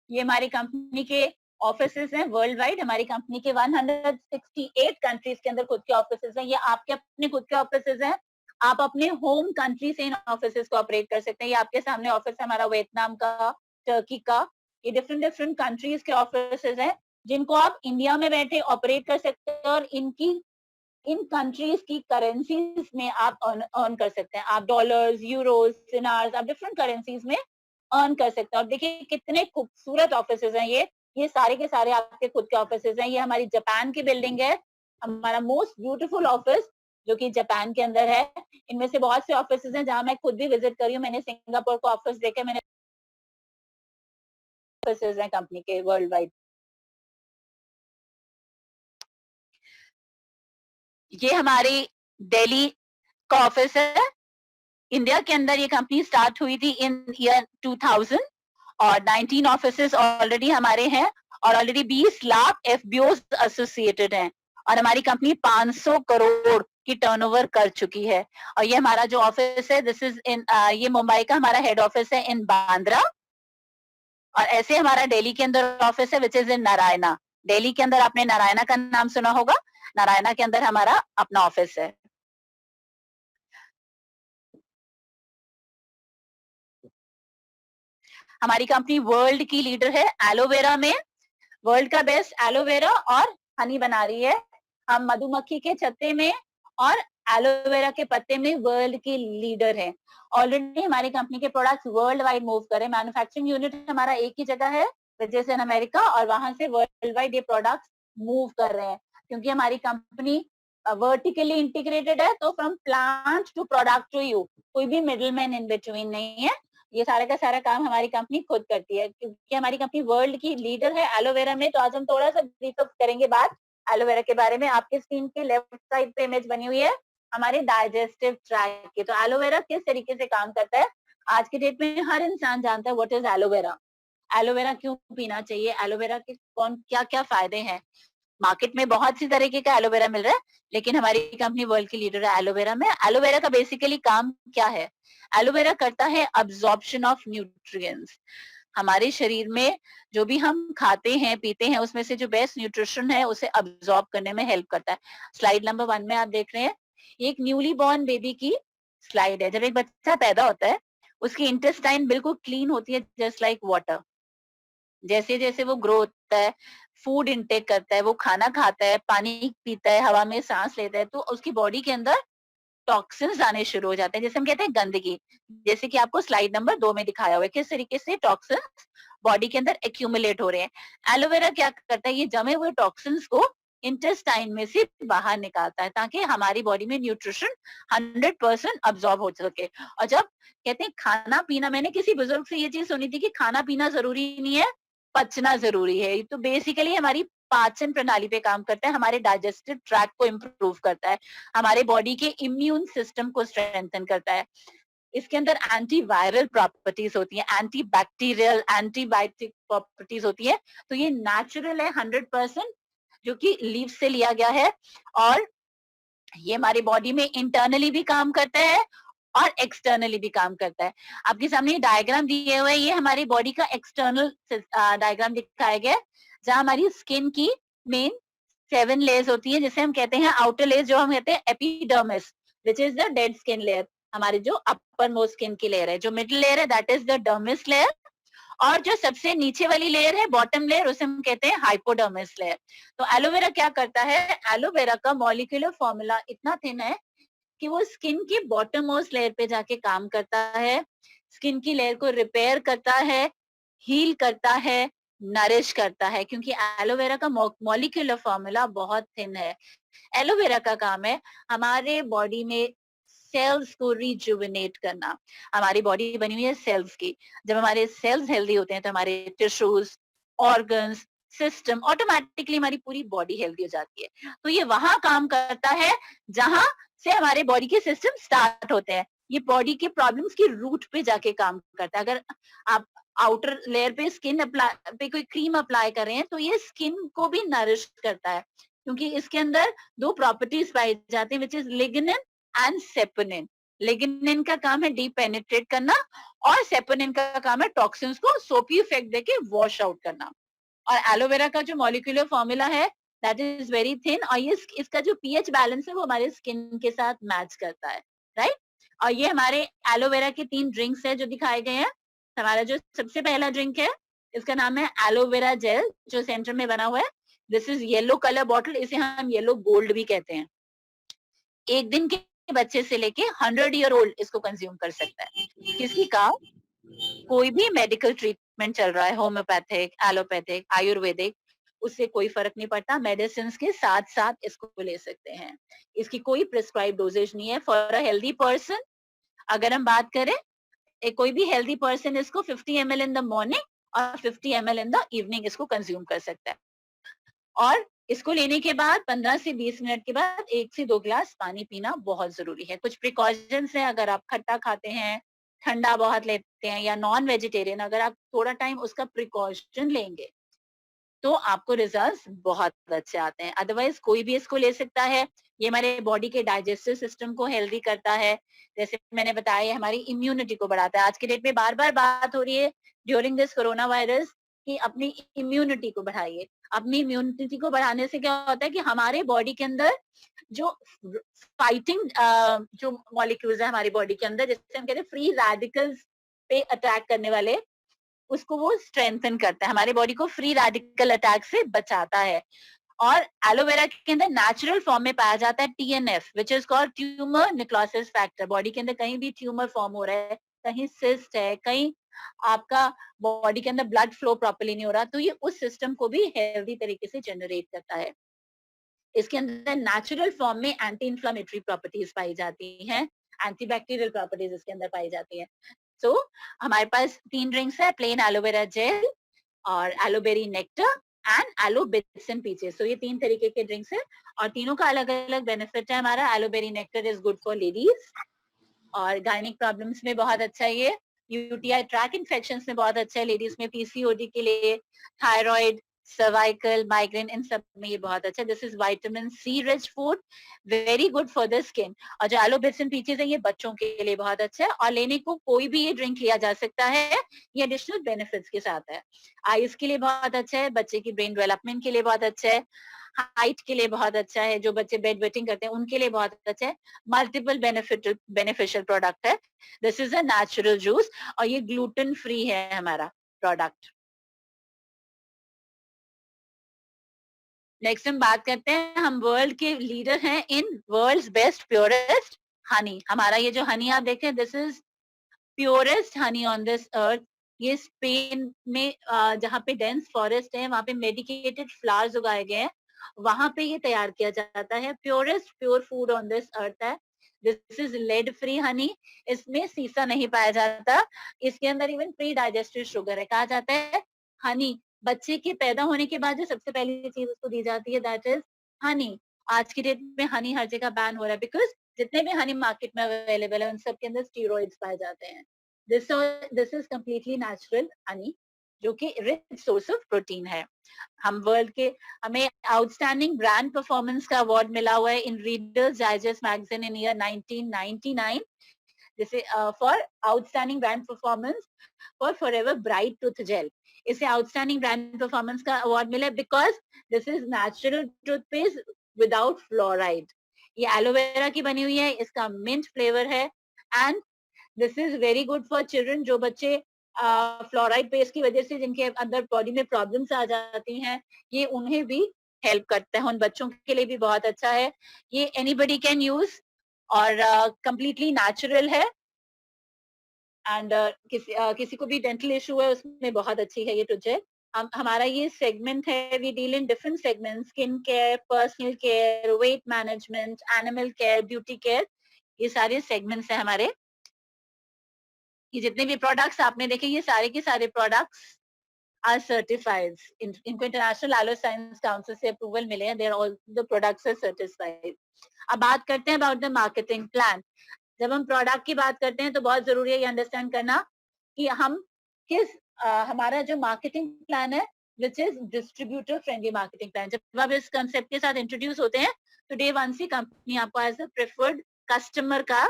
ये हमारी कंपनी के ऑफिसेज हैं वर्ल्ड वाइड। हमारी कंपनी के 168 कंट्रीज के अंदर खुद के ऑफिसेज हैं। ये आपके अपने खुद के ऑफिसेज हैं, आप अपने होम कंट्री से इन ऑफिसेज को ऑपरेट कर सकते हैं। ये आपके सामने ऑफिस है हमारा वियतनाम का, टर्की का, ये डिफरेंट डिफरेंट कंट्रीज के ऑफिसेज हैं जिनको आप इंडिया में बैठे ऑपरेट कर सकते हैं, और इन कंट्रीज की करेंसीज में आप अर्न कर सकते हैं। आप डॉलर्स, यूरोस, दिनार्स, आप डिफरेंट करेंसीज में अर्न कर सकते हैं। और देखिए कितने खूबसूरत ऑफिसेज हैं ये सारे के सारे आपके खुद के ऑफिसेज हैं। ये हमारी जापान की बिल्डिंग है, हमारा मोस्ट ब्यूटीफुल ऑफिस जो कि जापान के अंदर है। इनमें से बहुत से ऑफिसेज हैं जहां मैं खुद भी विजिट करी हूँ। मैंने सिंगापुर को ऑफिस देखे, मैंने ऑफिसेज हैं कंपनी के वर्ल्ड वाइड। ये हमारी दिल्ली का ऑफिस है। इंडिया के अंदर ये कंपनी स्टार्ट हुई थी इन ईयर 2000 और 19 ऑफिसेस ऑलरेडी हमारे हैं और ऑलरेडी 20 लाख एफबीओस एसोसिएटेड हैं और हमारी कंपनी 500 करोड़ की टर्नओवर कर चुकी है। और ये हमारा जो ऑफिस है दिस इज इन ये मुंबई का हमारा हेड ऑफिस है इन बांद्रा और ऐसे हमारा दिल्ली के अंदर ऑफिस है विच इज इन नारायणा। दिल्ली के अंदर आपने नारायणा का नाम सुना होगा, नारायणा के अंदर हमारा अपना ऑफिस है। हमारी कंपनी वर्ल्ड की लीडर है एलोवेरा में, वर्ल्ड का बेस्ट एलोवेरा और हनी बना रही है। हम मधुमक्खी के छत्ते में और एलोवेरा के पत्ते में वर्ल्ड की लीडर है। ऑलरेडी हमारी कंपनी के प्रोडक्ट्स वर्ल्ड वाइड मूव कर रहे हैं। मैन्युफैक्चरिंग यूनिट हमारा एक ही जगह है विच इज इन अमेरिका और वहां से वर्ल्ड वाइड ये प्रोडक्ट्स मूव कर रहे हैं क्योंकि हमारी कंपनी वर्टिकली इंटीग्रेटेड है, तो from plant to product to you कोई भी मिडिल मैन इन बिटवीन नहीं है। ये सारा का सारा काम हमारी कंपनी खुद करती है क्योंकि हमारी कंपनी वर्ल्ड की लीडर है एलोवेरा में। तो आज हम थोड़ा सा ब्रीफ करेंगे बात एलोवेरा के बारे में। आपके स्क्रीन के लेफ्ट साइड पे इमेज बनी हुई है हमारे डाइजेस्टिव ट्रैक्ट की। तो एलोवेरा किस तरीके से काम करता है आज के डेट में हर इंसान जानता है व्हाट इज एलोवेरा, एलोवेरा क्यों पीना चाहिए, एलोवेरा के कौन क्या क्या फायदे हैं। मार्केट में बहुत सी तरीके का एलोवेरा मिल रहा है लेकिन हमारी कंपनी वर्ल्ड की लीडर है एलोवेरा में। एलोवेरा का बेसिकली काम क्या है, एलोवेरा करता है अब्जॉर्प्शन ऑफ न्यूट्रिएंट्स। हमारे शरीर में जो भी हम खाते हैं पीते हैं उसमें से जो बेस्ट न्यूट्रिशन है उसे अब्जॉर्ब करने में हेल्प करता है। स्लाइड नंबर 1 में आप देख रहे हैं एक न्यूली बॉर्न बेबी की स्लाइड है। जब एक बच्चा पैदा होता है उसकी इंटेस्टाइन बिल्कुल क्लीन होती है जस्ट लाइक वाटर। जैसे जैसे वो ग्रो होता है, फूड इनटेक करता है, वो खाना खाता है, पानी पीता है, हवा में सांस लेता है, तो उसकी बॉडी के अंदर टॉक्सिन्स आने शुरू हो जाते हैं जैसे हम कहते हैं गंदगी। जैसे कि आपको स्लाइड नंबर 2 में दिखाया हुआ है किस तरीके से टॉक्सिन्स बॉडी के अंदर एक्यूमुलेट हो रहे हैं। एलोवेरा क्या करता है, ये जमे हुए टॉक्सिन्स को इंटेस्टाइन में से बाहर निकालता है ताकि हमारी बॉडी में न्यूट्रिशन 100% अब्सॉर्ब हो सके। और जब कहते हैं खाना पीना, मैंने किसी बुजुर्ग से ये चीज सुनी थी कि खाना पीना जरूरी नहीं है, पचना जरूरी है। तो बेसिकली हमारी पाचन प्रणाली पे काम करता है, हमारे डाइजेस्टिव ट्रैक्ट को इम्प्रूव करता है, हमारे बॉडी के इम्यून सिस्टम को स्ट्रेंथन करता है। इसके अंदर एंटीवायरल प्रॉपर्टीज होती है, एंटी बैक्टीरियल एंटीबायोटिक प्रॉपर्टीज होती है। तो ये नेचुरल है 100% जो कि लीफ से लिया गया है और ये हमारी बॉडी में इंटरनली भी काम करता है और एक्सटर्नली भी काम करता है। आपके सामने डायग्राम दिए हुए हैं, ये हमारी बॉडी का एक्सटर्नल डायग्राम दिखाया गया है जहां हमारी स्किन की मेन 7 लेयर्स होती है जिसे हम कहते हैं आउटर लेयर, जो हम कहते हैं epidermis which is the dead skin layer, हमारी जो अपर मोस्ट स्किन की लेयर है। जो मिडिल लेयर है that is the dermis layer और जो सबसे नीचे वाली लेयर है बॉटम लेयर उसे हम कहते हैं हाइपोडर्मिस लेयर। तो एलोवेरा क्या करता है, एलोवेरा का मॉलिक्यूलर फॉर्मूला इतना थिन है कि वो स्किन की बॉटम मोस्ट लेयर पे जाके काम करता है, स्किन की लेयर को रिपेयर करता है, हील करता है, नरिश करता है, क्योंकि एलोवेरा का मॉलिक्यूलर फॉर्मूला बहुत थिन है। एलोवेरा का काम है हमारे बॉडी में सेल्स को रिजुविनेट करना। हमारी बॉडी बनी हुई है सेल्स की, जब हमारे सेल्स हेल्दी होते हैं तो हमारे टिश्यूज, ऑर्गन्स, सिस्टम ऑटोमेटिकली हमारी पूरी बॉडी हेल्दी हो जाती है। तो ये वहां काम करता है जहां से हमारे बॉडी के सिस्टम स्टार्ट होते हैं। ये बॉडी के प्रॉब्लम्स की रूट पे जाके काम करता है। अगर आप आउटर लेयर पे स्किन अप्लाई पे कोई क्रीम अप्लाई कर रहे हैं तो ये स्किन को भी नरिश करता है क्योंकि इसके अंदर 2 प्रॉपर्टीज पाई जाती है which is lignin and saponin. Lignin का काम है डीप पेनिट्रेट करना और सेपोनिन का काम है टॉक्सिन्स को सोपी इफेक्ट देके वॉश आउट करना। और एलोवेरा का जो मॉलिक्यूलर फॉर्मूला है दैट इज वेरी थिन और ये इसका जो पीएच बैलेंस है वो हमारे स्किन के साथ मैच करता है, राइट। और ये हमारे एलोवेरा के 3 ड्रिंक्स है जो दिखाए गए हैं। हमारा जो सबसे पहला ड्रिंक है इसका नाम है एलोवेरा जेल जो सेंटर में बना हुआ है। This is yellow colour bottle, इसे हम येलो गोल्ड भी कहते हैं। 1 दिन के बच्चे से लेके 100 ईयर ओल्ड इसको कंज्यूम कर सकता है। किसी का कोई भी मेडिकल ट्रीटमेंट चल रहा है, होम्योपैथिक, एलोपैथिक, आयुर्वेदिक, उससे कोई फर्क नहीं पड़ता, मेडिसिन के साथ साथ इसको ले सकते हैं। इसकी कोई प्रिस्क्राइब डोजेज नहीं है फॉर अ हेल्दी पर्सन। अगर हम बात करें कोई भी हेल्दी पर्सन इसको 50 ml इन द मॉर्निंग और 50 ml इन द इवनिंग इसको कंज्यूम कर सकता है। और इसको लेने के बाद 15 से 20 मिनट के बाद 1 से 2 गिलास पानी पीना बहुत जरूरी है। कुछ प्रिकॉशंस है, अगर आप खट्टा खाते हैं, ठंडा बहुत लेते हैं या नॉन वेजिटेरियन, अगर आप थोड़ा टाइम उसका प्रिकॉशन लेंगे तो आपको रिजल्ट्स बहुत अच्छे आते हैं। अदरवाइज कोई भी इसको ले सकता है। ये हमारे बॉडी के डाइजेस्टिव सिस्टम को हेल्दी करता है। जैसे मैंने बताया, ये हमारी इम्यूनिटी को बढ़ाता है। आज के डेट में बार बार बात हो रही है ड्यूरिंग दिस कोरोना वायरस कि अपनी इम्यूनिटी को बढ़ाइए। अपनी इम्यूनिटी को बढ़ाने से क्या होता है कि हमारे बॉडी के अंदर जो फाइटिंग जो मॉलिक्यूल्स है हमारी बॉडी के अंदर, जैसे हम कहते हैं फ्री रेडिकल्स पे अटैक करने वाले, उसको वो स्ट्रेंथन करता है, हमारी बॉडी को फ्री रेडिकल अटैक से बचाता है। और एलोवेरा के अंदर नेचुरल फॉर्म में पाया जाता है TNF, which is called tumour necrosis factor. Body के अंदर कहीं भी ट्यूमर फॉर्म हो रहा है, कहीं सिस्ट है, कहीं आपका बॉडी के अंदर ब्लड फ्लो प्रॉपर्ली नहीं हो रहा, तो ये उस सिस्टम को भी हेल्दी तरीके से जनरेट करता है। इसके अंदर नेचुरल फॉर्म में एंटी इंफ्लेमेटरी प्रॉपर्टीज पाई जाती हैं, एंटीबैक्टीरियल प्रॉपर्टीज इसके अंदर पाई जाती हैं। सो हमारे पास 3 ड्रिंक्स है, प्लेन एलोवेरा जेल और aloe berry nectar and aloe bits and peaches. So ये 3 तरीके के ड्रिंक्स है और तीनों का अलग अलग बेनिफिट है। हमारा aloe berry nectar is good for ladies और गायनिक प्रॉब्लम्स में बहुत अच्छा है ये। यूटीआई ट्रैक इन्फेक्शंस में बहुत अच्छा है लेडीज में, पीसीओडी के लिए, थायराइड, सर्वाइकल, माइग्रेन, इन सब में ये बहुत अच्छा है। This is vitamin C rich food, very good for the skin. और जो एलो बिट्स एंड पीचेस है ये बच्चों के लिए बहुत अच्छा है और लेने को कोई भी ये ड्रिंक लिया जा सकता है, ये एडिशनल बेनिफिट्स के साथ है। आइज के लिए बहुत अच्छा है, बच्चे की ब्रेन डेवलपमेंट के लिए बहुत अच्छा है, हाइट के लिए बहुत अच्छा है, जो बच्चे बेड वेटिंग करते हैं उनके लिए बहुत अच्छा है, मल्टीपल बेनिफिशियल प्रोडक्ट है। This is a natural juice और ये ग्लूटेन फ्री है हमारा प्रोडक्ट। नेक्स्ट हम बात करते हैं, हम वर्ल्ड के लीडर हैं इन वर्ल्ड्स बेस्ट प्योरेस्ट हनी। हमारा ये जो हनी आप देखते हैं, this is purest Honey on this अर्थ। ये स्पेन में जहाँ पे डेंस फॉरेस्ट है, वहाँ पे मेडिकेटेड फ्लावर्स उगाए गए हैं, वहां पे ये तैयार किया जाता है। Purest pure food on this earth है। This is lead free honey, इसमें सीसा नहीं पाया जाता, इसके अंदर इवन प्री डाइजेस्टेड शुगर है। कहा जाता है हनी बच्चे के पैदा होने के बाद जो सबसे पहली चीज उसको दी जाती है, दैट इज हनी। आज की डेट में हनी हर जगह बैन हो रहा है बिकॉज जितने भी हनी मार्केट में अवेलेबल है उन सब के अंदर स्टीरॉइड्स पाए जाते हैं। This is completely natural Honey जो कि रिच सोर्स ऑफ प्रोटीन है। हम वर्ल्ड के, हमें आउटस्टैंडिंग ब्रांड परफॉर्मेंस का अवार्ड मिला हुआ है in Reader's Digest magazine in year 1999, जैसे for outstanding brand performance for Forever Bright Tooth Gel. इसे आउटस्टैंडिंग ब्रांड परफॉर्मेंस का अवार्ड मिला because this is natural toothpaste without fluoride. ये एलोवेरा की बनी हुई है, इसका मिंट फ्लेवर है and this is very good for children. जो बच्चे फ्लोराइड पेस्ट की वजह से जिनके अंदर बॉडी में प्रॉब्लम्स आ जाती हैं, ये उन्हें भी हेल्प करता है, उन बच्चों के लिए भी बहुत अच्छा है। ये एनीबडी कैन यूज और कंप्लीटली नेचुरल है एंड किसी को भी डेंटल इशू है उसमें बहुत अच्छी है ये टूथजेल। हमारा ये सेगमेंट है, we deal in different segment, skin care, personal care, weight management, animal care, beauty care, ये सारे सेगमेंट्स हैं हमारे। ये जितने भी प्रोडक्ट्स आपने देखे ये सारे के सारे प्रोडक्ट्स आर सर्टिफाइड। इनको इंटरनेशनल एलो साइंस काउंसिल से अप्रूवल मिले हैं, there all the products are certified. अब बात करते हैं अबाउट द मार्केटिंग प्लान। जब हम प्रोडक्ट की बात करते हैं तो बहुत जरूरी है ये अंडरस्टैंड करना कि हम किस हमारा जो मार्केटिंग प्लान है which is distributor friendly marketing plan. जब आप इस कंसेप्ट के साथ इंट्रोड्यूस होते हैं तो डे वन से कंपनी आपको एज अ प्रेफर्ड कस्टमर का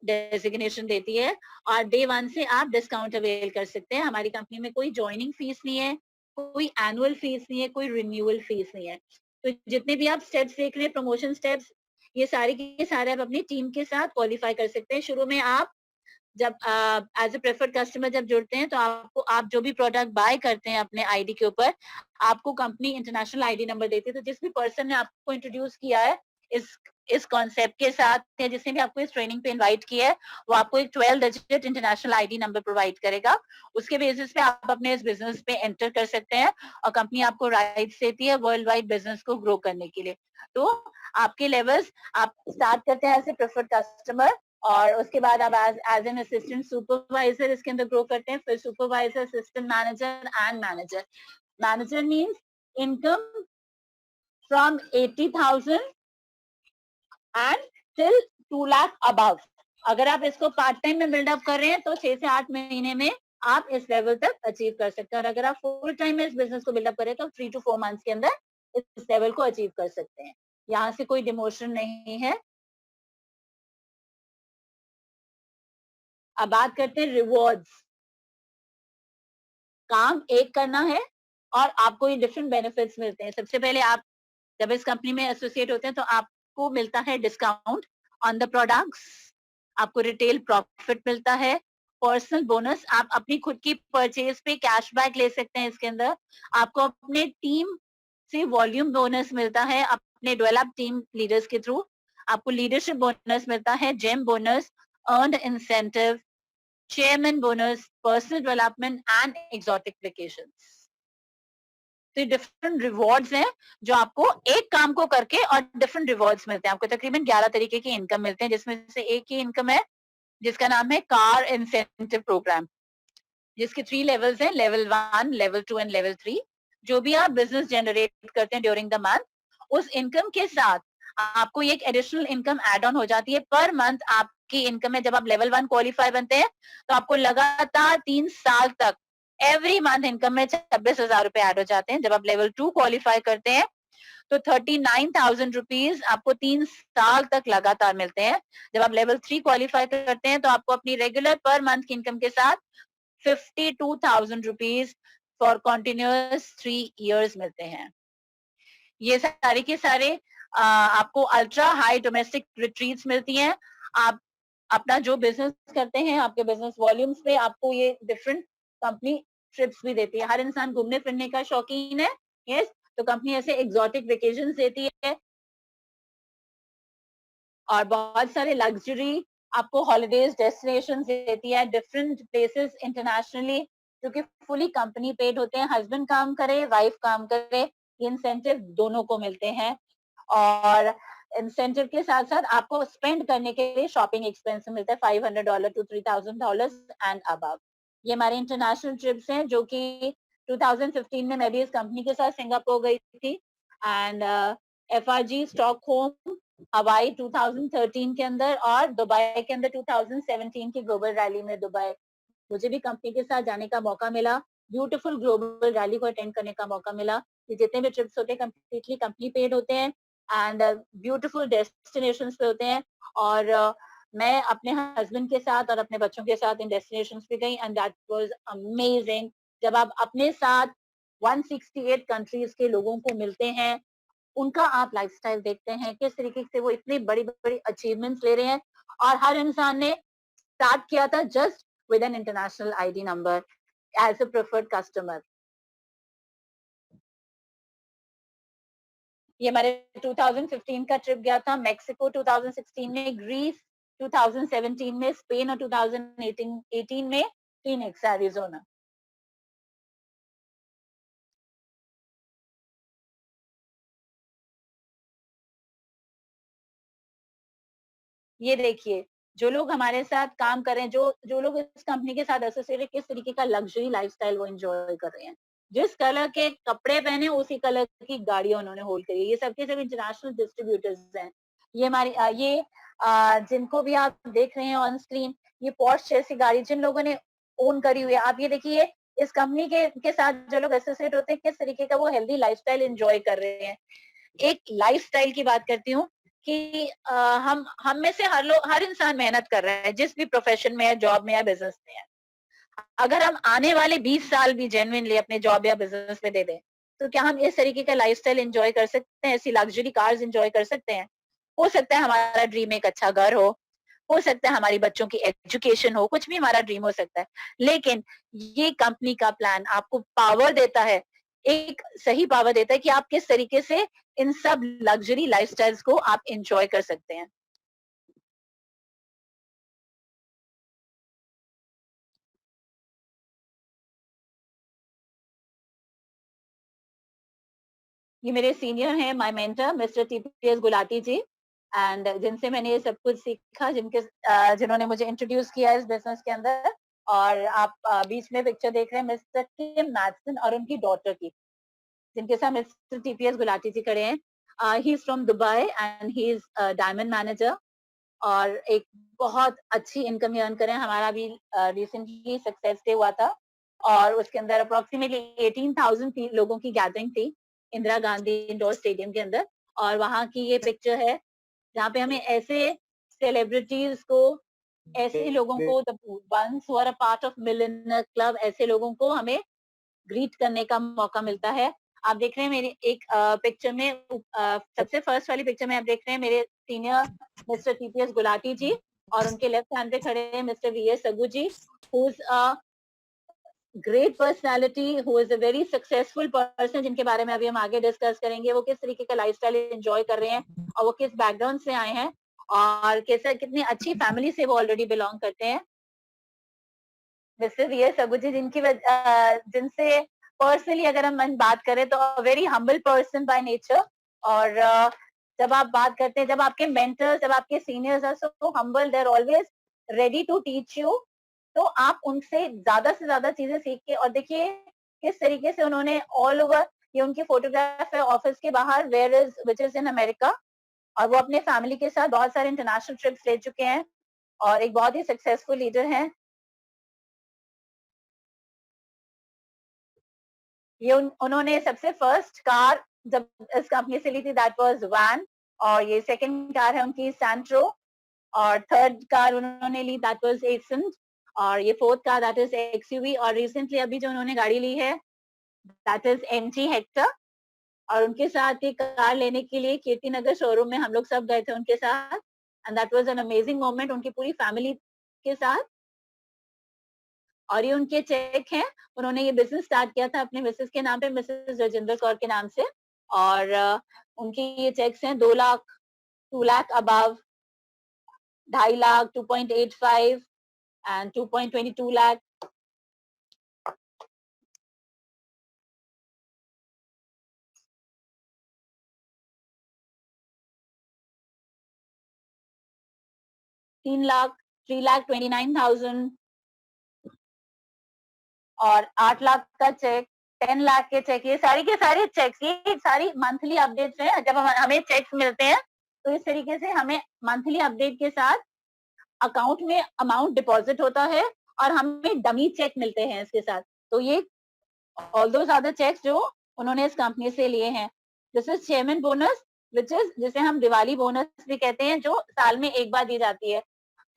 डेजिग्नेशन देती है और डे वन से आप डिस्काउंट अवेल कर सकते हैं। हमारी कंपनी में कोई ज्वाइनिंग फीस नहीं है, कोई एनुअल फीस नहीं है, कोई रिन्यूअल फीस नहीं है। तो जितने भी आप स्टेप्स देख रहे हैं, प्रमोशन स्टेप्स, ये सारे के सारे आप अपनी टीम के साथ क्वालिफाई कर सकते हैं। शुरू में आप जब एज ए प्रेफर्ड कस्टमर जब जुड़ते हैं तो आपको, आप जो भी प्रोडक्ट बाय करते हैं अपने आईडी के ऊपर, आपको कंपनी इंटरनेशनल आईडी नंबर देती है। तो जिस भी पर्सन ने आपको इंट्रोड्यूस किया है इस कॉन्सेप्ट के साथ या जिसने भी आपको इस ट्रेनिंग पे इनवाइट किया है, वो आपको एक 12 digit international ID number provide करेगा। उसके बेसिस पे आप अपने इस बिजनेस पे एंटर कर सकते हैं और कंपनी आपको राइट्स देती है वर्ल्ड वाइड बिजनेस को ग्रो करने के लिए। तो आपके लेवल्स, आप स्टार्ट करते हैं एज ए प्रेफर्ड कस्टमर और उसके बाद आप एज एन असिस्टेंट सुपरवाइजर इसके अंदर ग्रो करते हैं, फिर supervisor, assistant manager and manager. Manager means income from 80,000 and till 2 lakh above. अगर आप इसको पार्ट टाइम में बिल्डअप कर रहे हैं तो 6 से 8 महीने में आप इस लेवल तक अचीव कर सकते हैं, और अगर आप फुल टाइम में इस बिजनेस को बिल्डअप करें तो 3 to 4 मंथ्स के अंदर इस लेवल को अचीव कर सकते हैं। यहाँ से कोई डिमोशन नहीं है। अब बात करते हैं रिवॉर्ड्स। काम एक करना है और आपको ये डिफरेंट बेनिफिट्स मिलते हैं। सबसे पहले आप जब इस कंपनी में एसोसिएट होते हैं तो आपको मिलता है डिस्काउंट ऑन द प्रोडक्ट्स, आपको रिटेल प्रॉफिट मिलता है, पर्सनल बोनस, आप अपनी खुद की परचेज पे कैशबैक ले सकते हैं इसके अंदर, आपको अपने टीम से वॉल्यूम बोनस मिलता है अपने डेवलप टीम लीडर्स के थ्रू, आपको लीडरशिप बोनस मिलता है, gem bonus, earned incentive, chairman bonus, personal development and exotic vacations. तो ये डिफरेंट रिवॉर्ड्स हैं जो आपको एक काम को करके और डिफरेंट रिवॉर्ड्स मिलते हैं। आपको तकरीबन 11 तरीके की इनकम मिलते हैं, जिसमें से एक ही इनकम है जिसका नाम है कार इंसेंटिव प्रोग्राम, जिसके 3 लेवल्स हैं, लेवल 1, लेवल 2 एंड लेवल 3। जो भी आप बिजनेस जनरेट करते हैं ड्यूरिंग द मंथ, उस इनकम के साथ आपको एक एडिशनल इनकम एड ऑन हो जाती है। पर मंथ आपकी इनकम में जब आप लेवल 1 क्वालिफाई बनते हैं तो आपको लगातार 3 साल तक एवरी मंथ इनकम में 26,000 रुपए ऐड हो जाते हैं। जब आप लेवल 2 क्वालिफाई करते हैं तो 39,000 रुपीज आपको 3 साल तक लगातार मिलते हैं। जब आप लेवल 3 क्वालिफाई करते हैं तो आपको अपनी रेगुलर पर मंथ की इनकम के साथ 52,000 रुपीज फॉर कॉन्टिन्यूअस 3 इयर्स मिलते हैं। ये सारे के सारे आपको अल्ट्रा हाई डोमेस्टिक रिट्रीट्स मिलती हैं। आप अपना जो बिजनेस करते हैं, आपके बिजनेस वॉल्यूम्स पे आपको ये डिफरेंट कंपनी ट्रिप्स भी देती है। हर इंसान घूमने फिरने का शौकीन है, यस, तो कंपनी ऐसे एक्सोटिक वेकेशन देती है और बहुत सारे लग्जरी आपको हॉलीडेज डेस्टिनेशन देती है, डिफरेंट प्लेसेस इंटरनेशनली, जो कि फुली कंपनी पेड होते हैं। हस्बैंड काम करे, वाइफ काम करे, ये इंसेंटिव दोनों को मिलते हैं। और इंसेंटिव के साथ साथ आपको स्पेंड करने के लिए शॉपिंग एक्सपेंस मिलता है $500 to $3,000 एंड अबव। ये हमारे इंटरनेशनल ट्रिप्स हैं जो कि 2015 में मैं भी इस कंपनी के साथ सिंगापुर गई थी, एंड FRG स्टॉकहोम हवाई 2013 के अंदर, और दुबई के अंदर 2017 की ग्लोबल रैली में दुबई मुझे भी कंपनी के साथ जाने का मौका मिला, ब्यूटीफुल ग्लोबल रैली को अटेंड करने का मौका मिला। ये जितने भी ट्रिप्स होते हैं कंप्लीटली कंपनी पेड होते हैं एंड ब्यूटीफुल डेस्टिनेशंस पे होते हैं। और मैं अपने हस्बैंड के साथ और अपने बच्चों के साथ इन डेस्टिनेशंस पे गई एंड दैट वाज अमेजिंग। जब आप अपने साथ 168 कंट्रीज के लोगों को मिलते हैं, उनका आप लाइफस्टाइल देखते हैं, किस तरीके से वो इतनी बड़ी बड़ी अचीवमेंट्स ले रहे हैं, और हर इंसान ने स्टार्ट किया था just with an international ID number as a preferred customer. ये हमारे 2015 का ट्रिप गया था, मेक्सिको 2016 में, ग्रीस 2017 में, स्पेन और 2018 में फीनिक्स एरिजोना। ये देखिए, जो लोग हमारे साथ काम कर रहे हैं, जो जो लोग इस कंपनी के साथ एसोसिएट है, किस तरीके का लग्जरी लाइफस्टाइल वो एंजॉय कर रहे हैं। जिस कलर के कपड़े पहने उसी कलर की गाड़ियां उन्होंने होल्ड करी है। ये सबके सब इंटरनेशनल डिस्ट्रीब्यूटर्स हैं। ये हमारी जिनको भी आप देख रहे हैं ऑन स्क्रीन, ये पोर्श जैसी गाड़ी जिन लोगों ने ओन करी हुई है, आप ये देखिए इस कंपनी के साथ जो लोग एसोसिएट होते हैं किस तरीके का वो हेल्दी लाइफस्टाइल एंजॉय कर रहे हैं। एक लाइफस्टाइल की बात करती हूँ कि हम में से हर इंसान मेहनत कर रहा है, जिस भी प्रोफेशन में है, जॉब में या बिजनेस में है। अगर हम आने वाले 20 साल भी जेन्युइनली अपने जॉब या बिजनेस में दे दें, तो क्या हम इस तरीके का लाइफस्टाइल एंजॉय कर सकते हैं, ऐसी लग्जरी कार्स एंजॉय कर सकते हैं? हो सकता है हमारा ड्रीम एक अच्छा घर हो सकता है हमारी बच्चों की एजुकेशन हो, कुछ भी हमारा ड्रीम हो सकता है, लेकिन ये कंपनी का प्लान आपको पावर देता है, एक सही पावर देता है कि आप किस तरीके से इन सब लग्जरी लाइफस्टाइल्स को आप एंजॉय कर सकते हैं। ये मेरे सीनियर हैं, my mentor mister TPS Gulati ji, and जिनसे मैंने ये सब कुछ सीखा, जिन्होंने मुझे इंट्रोड्यूस किया इस बिजनेस के अंदर। और आप बीच में पिक्चर देख रहे हैं मिस्टर किम मैथसन और उनकी डॉटर की, जिनके साथ मिस्टर टीपीएस गुलाटी जी खड़े हैं। He is from Dubai and he is diamond manager और एक बहुत अच्छी इनकम अर्न करें। हमारा भी रिसेंटली सक्सेस डे हुआ था और उसके अंदर अप्रोक्सीमेटली 18,000 लोगों की गैदरिंग थी इंदिरा गांधी इंडोर स्टेडियम के अंदर। और वहाँ की ये पिक्चर है जहाँ पे हमें ऐसे सेलिब्रिटीज को, ऐसे लोगों को, the ones who are a part of millionaire club, ऐसे लोगों को हमें ग्रीट करने का मौका मिलता है। आप देख रहे हैं मेरी एक पिक्चर में सबसे फर्स्ट वाली पिक्चर में आप देख रहे हैं मेरे senior mister TPS Gulati ji और उनके लेफ्ट हैंड पे खड़े हैं mister VS Sagoo ji, who is a great personality, who is a very successful person, जिनके बारे में अभी हम आगे डिस्कस करेंगे। वो किस तरीके का लाइफस्टाइल एंजॉय कर रहे हैं और वो किस बैकग्राउंड से आए हैं और कैसे कितनी अच्छी फैमिली से वो ऑलरेडी बिलोंग करते हैं। मिस्टर वीएस सगू जी जिनसे पर्सनली अगर हम बात करें तो very humble person by nature. और जब आप बात करते हैं, जब आपके मेंटर्स, जब आपके seniors are so humble, they are always ready to teach you, तो आप उनसे ज्यादा से ज्यादा चीजें सीख के, और देखिए किस तरीके से उन्होंने ऑल ओवर, ये उनकी फोटोग्राफ है ऑफिस के बाहर, where is which is in America, और वो अपने फैमिली के साथ बहुत सारे इंटरनेशनल ट्रिप्स ले चुके हैं और एक बहुत ही सक्सेसफुल लीडर हैं। ये उन्होंने सबसे फर्स्ट कार जब इस कंपनी से ली थी दैट वाज वैन, और ये सेकंड कार है उनकी सैंट्रो, और थर्ड कार उन्होंने ली दैट वाज एसेंट, और ये fourth car that is XUV, और रिसेंटली अभी जो उन्होंने गाड़ी ली है दैट इज एमजी हेक्टर। और उनके साथ ये कार लेने के लिए कीर्ति नगर शोरूम में हम लोग सब गए थे उनके साथ, and that was an amazing moment उनकी पूरी फैमिली के साथ। और ये उनके चेक हैं, उन्होंने ये बिजनेस स्टार्ट किया था अपने मिसेस के नाम पे, मिसेस राजेंद्र कौर के नाम से, और उनके ये चेक्स हैं 2 लाख, 2 लाख अबव, 2.5 लाख, 2.85 एंड 2.22 लाख। तीन लाख, 3,29,000 और 8 लाख का चेक, 10 लाख के चेक, ये सारी के सारे चेक्स, ये सारी मंथली अपडेट्स हैं। जब हमें चेक्स मिलते हैं तो इस तरीके से हमें मंथली अपडेट के साथ अकाउंट में अमाउंट डिपॉजिट होता है और हमें डमी चेक मिलते हैं इसके साथ। तो ये all those are the cheques जो उन्होंने इस कंपनी से लिए हैं। This is chairman bonus which is, जिसे हम दिवाली बोनस भी कहते हैं, जो साल में एक बार दी जाती है।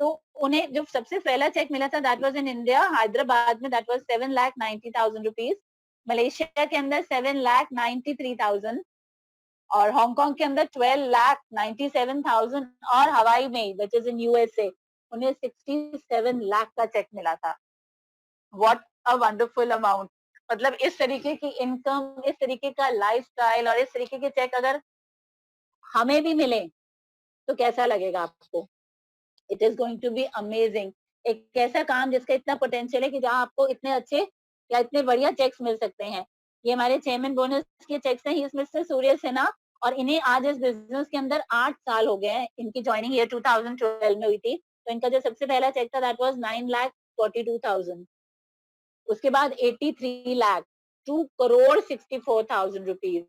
तो उन्हें जो सबसे पहला चेक मिला था that was in India, Hyderabad में, दैट वाज 7,90,000 रुपीज। मलेशिया के अंदर 7,93,000 और हांगकांग के अंदर 12,97,000 और हवाई में विच इज इन यूएसए उन्हें 67 लाख का चेक मिला था। What a wonderful amount. मतलब इस तरीके की इनकम, इस तरीके का लाइफस्टाइल और इस तरीके के चेक अगर हमें भी मिले तो कैसा लगेगा आपको? It is going to be amazing. एक ऐसा काम जिसका इतना पोटेंशियल है कि जहां आपको इतने अच्छे या इतने बढ़िया चेक्स मिल सकते हैं। ये हमारे चेयरमैन बोनस के चेक्स हैं। ही इज मिस्टर सूर्य सिन्हा और इन्हें आज इस बिजनेस के अंदर 8 साल हो गए हैं। इनकी ज्वाइनिंग ईयर 2012 में हुई थी। तो इनका जो सबसे पहला चेक था दैट वाज 9,42,000। उसके बाद 83 लाख, 2 करोड़ 64,000 रुपीज,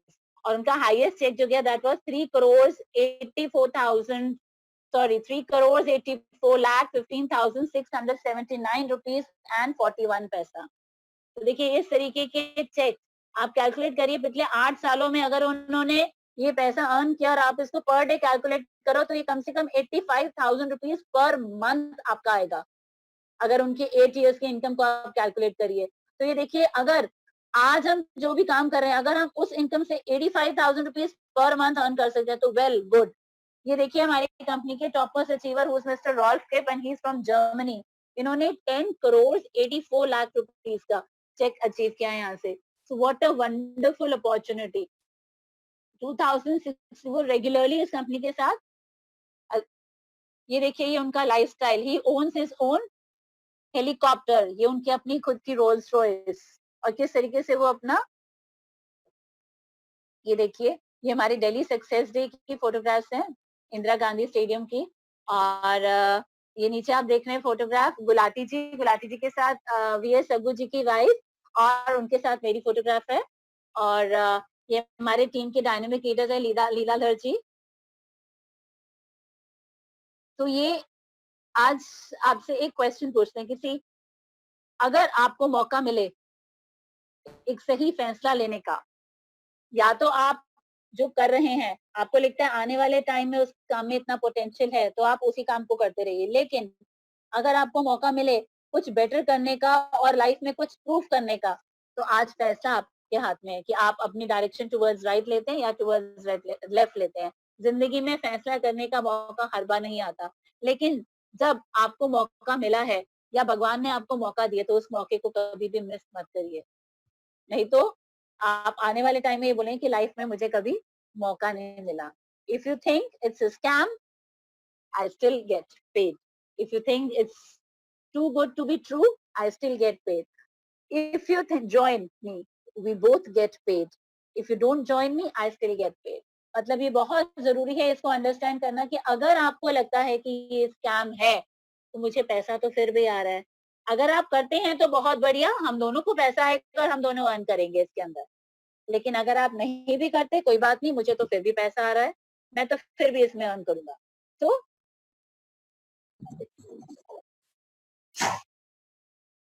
और उनका हाईएस्ट चेक जो गया that was 3 crore 84,000, sorry 3 crore 84 lakh 15,679 rupees and 41 पैसा। तो देखिए इस तरीके के चेक आप कैलकुलेट करिए पिछले 8 सालों में अगर उन्होंने ये पैसा अर्न किया और आप इसको पर डे कैलकुलेट करो तो ये कम से कम 85,000 रुपीज पर मंथ आपका आएगा। अगर उनके 8 इयर्स की इनकम को आप कैलकुलेट करिए तो ये देखिए, अगर आज हम जो भी काम कर रहे हैं अगर हम उस इनकम से 85,000 रुपीज पर मंथ अर्न कर सकते हैं तो वेल गुड। ये देखिए हमारी कंपनी के top most achiever who is mister Rolf Kipp and he is from Germany. इन्होंने 10 करोड़ 84 लाख रुपीस का चेक अचीव किया है यहाँ से। So what a wonderful opportunity. 2006 वो रेगुलरली इस कंपनी के साथ ये देखिए ये उनका लाइफस्टाइल, ही ओन्स हिज ओन हेलीकॉप्टर, ये उनकी अपनी खुद की रोल्स रॉयस, और किस तरीके से वो अपना, ये देखिए ये हमारी दिल्ली सक्सेस डे की फोटोग्राफ्स हैं इंदिरा गांधी स्टेडियम की। और ये नीचे आप देख रहे हैं फोटोग्राफ गुलाटी जी के साथ वीएस सगू जी की वाइफ और उनके साथ मेरी फोटोग्राफ है। और ये हमारे टीम के डायनेमिक लीडर है लीलाधर जी। तो ये आज आपसे एक क्वेश्चन पूछते हैं कि सी अगर आपको मौका मिले एक सही फैसला लेने का, या तो आप जो कर रहे हैं आपको लगता है आने वाले टाइम में उस काम में इतना पोटेंशियल है तो आप उसी काम को करते रहिए, लेकिन अगर आपको मौका मिले कुछ बेटर करने का और लाइफ में कुछ प्रूफ करने का, तो आज फैसला आपके हाथ में है कि आप अपनी डायरेक्शन टुवर्ड्स राइट लेते हैं या टुवर्ड्स लेफ्ट लेते हैं। जिंदगी में फैसला करने का मौका हर बार नहीं आता, लेकिन जब आपको मौका मिला है या भगवान ने आपको मौका दिया तो उस मौके को कभी भी मिस मत करिए, नहीं तो आप आने वाले टाइम में ये बोलेंगे कि लाइफ में मुझे कभी मौका नहीं मिला। If you think it's a scam, I still get paid. If you think it's too good to be true, I still get paid. If you join me, we both get paid. If you don't join me, I still get paid. मतलब ये बहुत जरूरी है इसको understand करना कि अगर आपको लगता है कि ये स्कैम है तो मुझे पैसा तो फिर भी आ रहा है, अगर आप करते हैं तो बहुत बढ़िया, हम दोनों को पैसा आएगा और हम दोनों अर्न करेंगे इसके अंदर। लेकिन अगर आप नहीं भी करते कोई बात नहीं, मुझे तो फिर भी पैसा आ रहा है, मैं तो फिर भी इसमें अर्न करूंगा। तो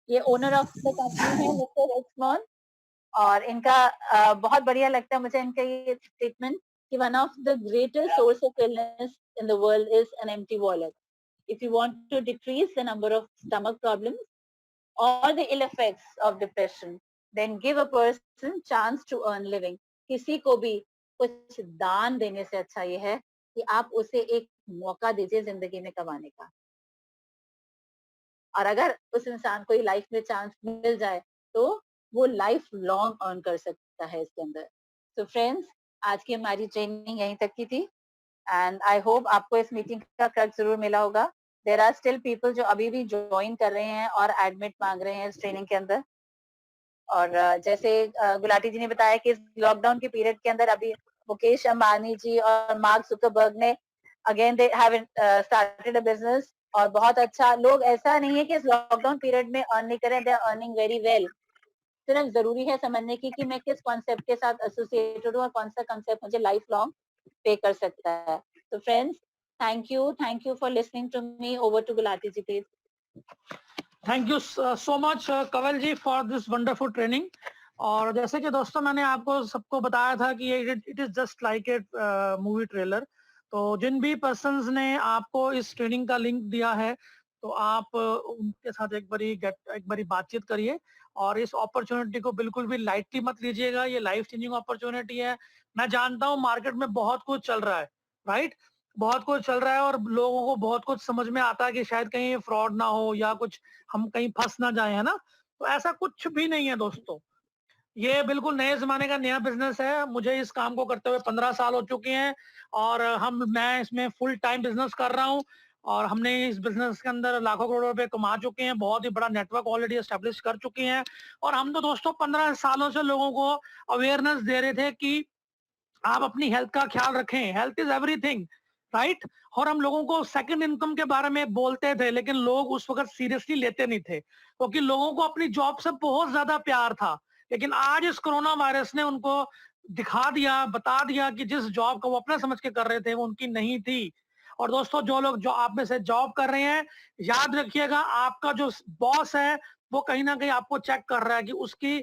ये ओनर ऑफ द कंपनी है मिस्टर एक्समॉन, और इनका बहुत बढ़िया लगता है मुझे इनका ये स्टेटमेंट कि one of the greatest source of illness in the world is an empty wallet. If you want to decrease the number of stomach problems और the ill effects of depression, then give a person chance to earn living. किसी को भी कुछ दान देने से अच्छा ये है कि आप उसे एक मौका दीजिए जिंदगी में कमाने का, और अगर उस इंसान को लाइफ में चांस मिल जाए तो वो लाइफ लॉन्ग अर्न कर सकता है इसके अंदर। तो फ्रेंड्स, आज की हमारी ट्रेनिंग यहीं तक की थी, एंड आई होप आपको इस मीटिंग का क्रक्स जरूर मिला होगा। देयर आर स्टिल पीपल जो अभी भी ज्वाइन कर रहे हैं और एडमिट मांग रहे हैं इस ट्रेनिंग के अंदर। और जैसे गुलाटी जी ने बताया कि इस लॉकडाउन के पीरियड के अंदर अभी मुकेश अंबानी जी और मार्क जुकरबर्ग ने again they have started a business, और बहुत अच्छा, लोग ऐसा नहीं है कि इस लॉकडाउन पीरियड में अर्न नहीं करें, they are earning very well. सिर्फ जरूरी है समझने की कि मैं किस कॉन्सेप्ट के साथ एसोसिएटेड हूँ और कौन सा कॉन्सेप्ट मुझे लाइफ लॉन्ग पे कर सकता है। तो friends, thank you for listening to me. Over to Gulati ji please. Thank you so much Kanwal ji for this wonderful training. और जैसे कि दोस्तों मैंने आपको सबको बताया था कि it is just like a movie trailer. तो जिन भी पर्सन्स ने आपको इस ट्रेनिंग का लिंक दिया है तो आप उनके साथ एक बारी बातचीत करिए, और इस अपॉर्चुनिटी को बिल्कुल भी लाइटली मत लीजिएगा। ये लाइफ चेंजिंग अपॉर्चुनिटी है। मैं जानता हूँ मार्केट में बहुत कुछ चल रहा है, राइट, बहुत कुछ चल रहा है और लोगों को बहुत कुछ समझ में आता है कि शायद कहीं फ्रॉड ना हो या कुछ हम कहीं फंस ना जाए, है ना। तो ऐसा कुछ भी नहीं है दोस्तों, ये बिल्कुल नए जमाने का नया बिजनेस है। मुझे इस काम को करते हुए 15 साल हो चुके हैं और मैं इसमें फुल टाइम बिजनेस कर रहा हूँ, और हमने इस बिजनेस के अंदर लाखों करोड़ों रुपए कमा चुके हैं, बहुत ही बड़ा नेटवर्क ऑलरेडी एस्टेब्लिश कर चुके हैं। और हम तो दोस्तों 15 सालों से लोगों को अवेयरनेस दे रहे थे कि आप अपनी हेल्थ का ख्याल रखें, हेल्थ इज एवरीथिंग, राइट। और हम लोगों को सेकंड इनकम के बारे में बोलते थे, लेकिन लोग उस वक्त सीरियसली लेते नहीं थे क्योंकि लोगों को अपनी जॉब से बहुत ज्यादा प्यार था। लेकिन आज इस कोरोना वायरस ने उनको दिखा दिया, बता दिया कि जिस जॉब को वो अपना समझ के कर रहे थे वो उनकी नहीं थी। और दोस्तों, जो लोग जो आप में से जॉब कर रहे हैं, याद रखिएगा आपका जो बॉस है वो कहीं ना कहीं आपको चेक कर रहा है कि उसकी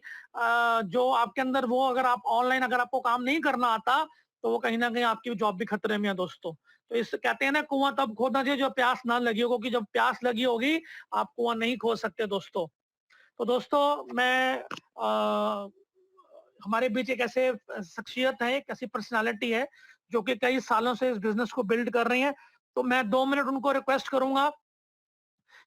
जो आपके अंदर वो, अगर आप ऑनलाइन अगर आपको काम नहीं करना आता तो वो कहीं ना कहीं आपकी जॉब भी खतरे में है दोस्तों। तो इस कहते हैं ना, कुआं तब खोदना चाहिए जब प्यास ना लगी हो, क्योंकि जब प्यास लगी होगी आप कुआं नहीं खोद सकते दोस्तों। तो दोस्तों, मैं हमारे बीच एक ऐसे शख्सियत है, एक ऐसी पर्सनालिटी है जो कि कई सालों से इस बिजनेस को बिल्ड कर रही है। तो मैं 2 मिनट उनको रिक्वेस्ट करूंगा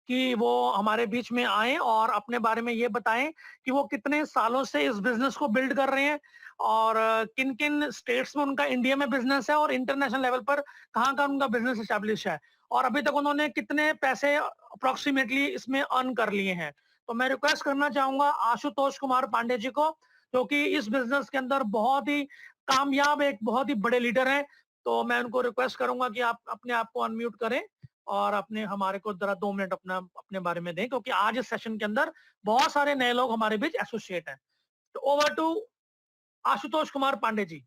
कि वो हमारे बीच में आए और अपने बारे में ये बताएं कि वो कितने सालों से इस बिजनेस को बिल्ड कर रहे हैं और किन किन स्टेट्स में उनका इंडिया में बिजनेस है और इंटरनेशनल लेवल पर कहाँ का उनका बिजनेस एस्टेब्लिश है, और अभी तक उन्होंने कितने पैसे अप्रोक्सीमेटली इसमें अर्न कर लिए हैं। तो मैं रिक्वेस्ट करना चाहूंगा आशुतोष कुमार पांडे जी को, जो कि इस बिजनेस के अंदर बहुत ही कामयाब एक बहुत ही बड़े लीडर हैं। तो मैं उनको रिक्वेस्ट करूंगा कि आप अपने आप को अनम्यूट करें और अपने हमारे को जरा 2 मिनट अपना अपने बारे में दें, क्योंकि आज इस सेशन के अंदर बहुत सारे नए लोग हमारे बीच एसोसिएट हैं। तो ओवर टू आशुतोष कुमार पांडे जी।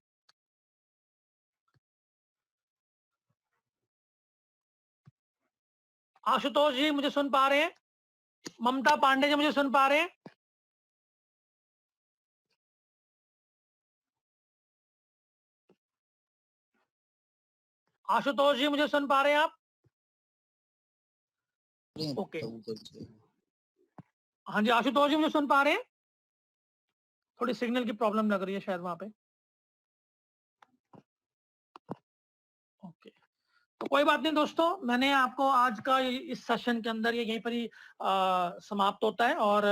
आशुतोष जी मुझे सुन पा रहे हैं? ममता पांडे जी मुझे सुन पा रहे हैं? आशुतोष जी मुझे सुन पा रहे हैं आप? ओके। हाँ जी आशुतोष जी मुझे सुन पा रहे हैं? थोड़ी सिग्नल की प्रॉब्लम लग रही है शायद वहां पे। ओके, तो कोई बात नहीं दोस्तों, मैंने आपको आज का इस सेशन के अंदर ये यहीं पर ही समाप्त होता है। और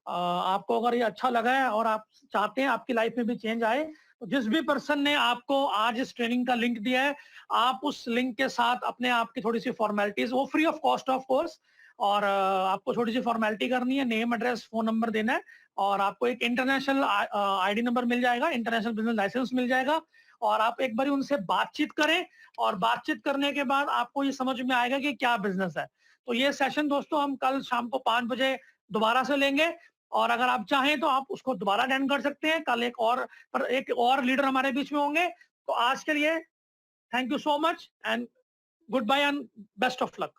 आपको अगर ये अच्छा लगा है और आप चाहते हैं आपकी लाइफ में भी चेंज आए, तो जिस भी पर्सन ने आपको आज इस ट्रेनिंग का लिंक दिया है, आप उस लिंक के साथ अपने आप की थोड़ी सी फॉर्मेलिटीज, वो free of cost of course, और आपको छोटी सी फॉर्मेलिटी करनी है, नेम एड्रेस फोन नंबर देना है, और आपको एक इंटरनेशनल आईडी नंबर मिल जाएगा, इंटरनेशनल बिजनेस लाइसेंस मिल जाएगा, और आप एक बार उनसे बातचीत करें, और बातचीत करने के बाद आपको ये समझ में आएगा कि क्या बिजनेस है। तो ये सेशन दोस्तों हम कल शाम को 5 बजे दोबारा से लेंगे, और अगर आप चाहें तो आप उसको दोबारा अटेंड कर सकते हैं। कल एक और लीडर हमारे बीच में होंगे। तो आज के लिए thank you so much and goodbye and best of luck.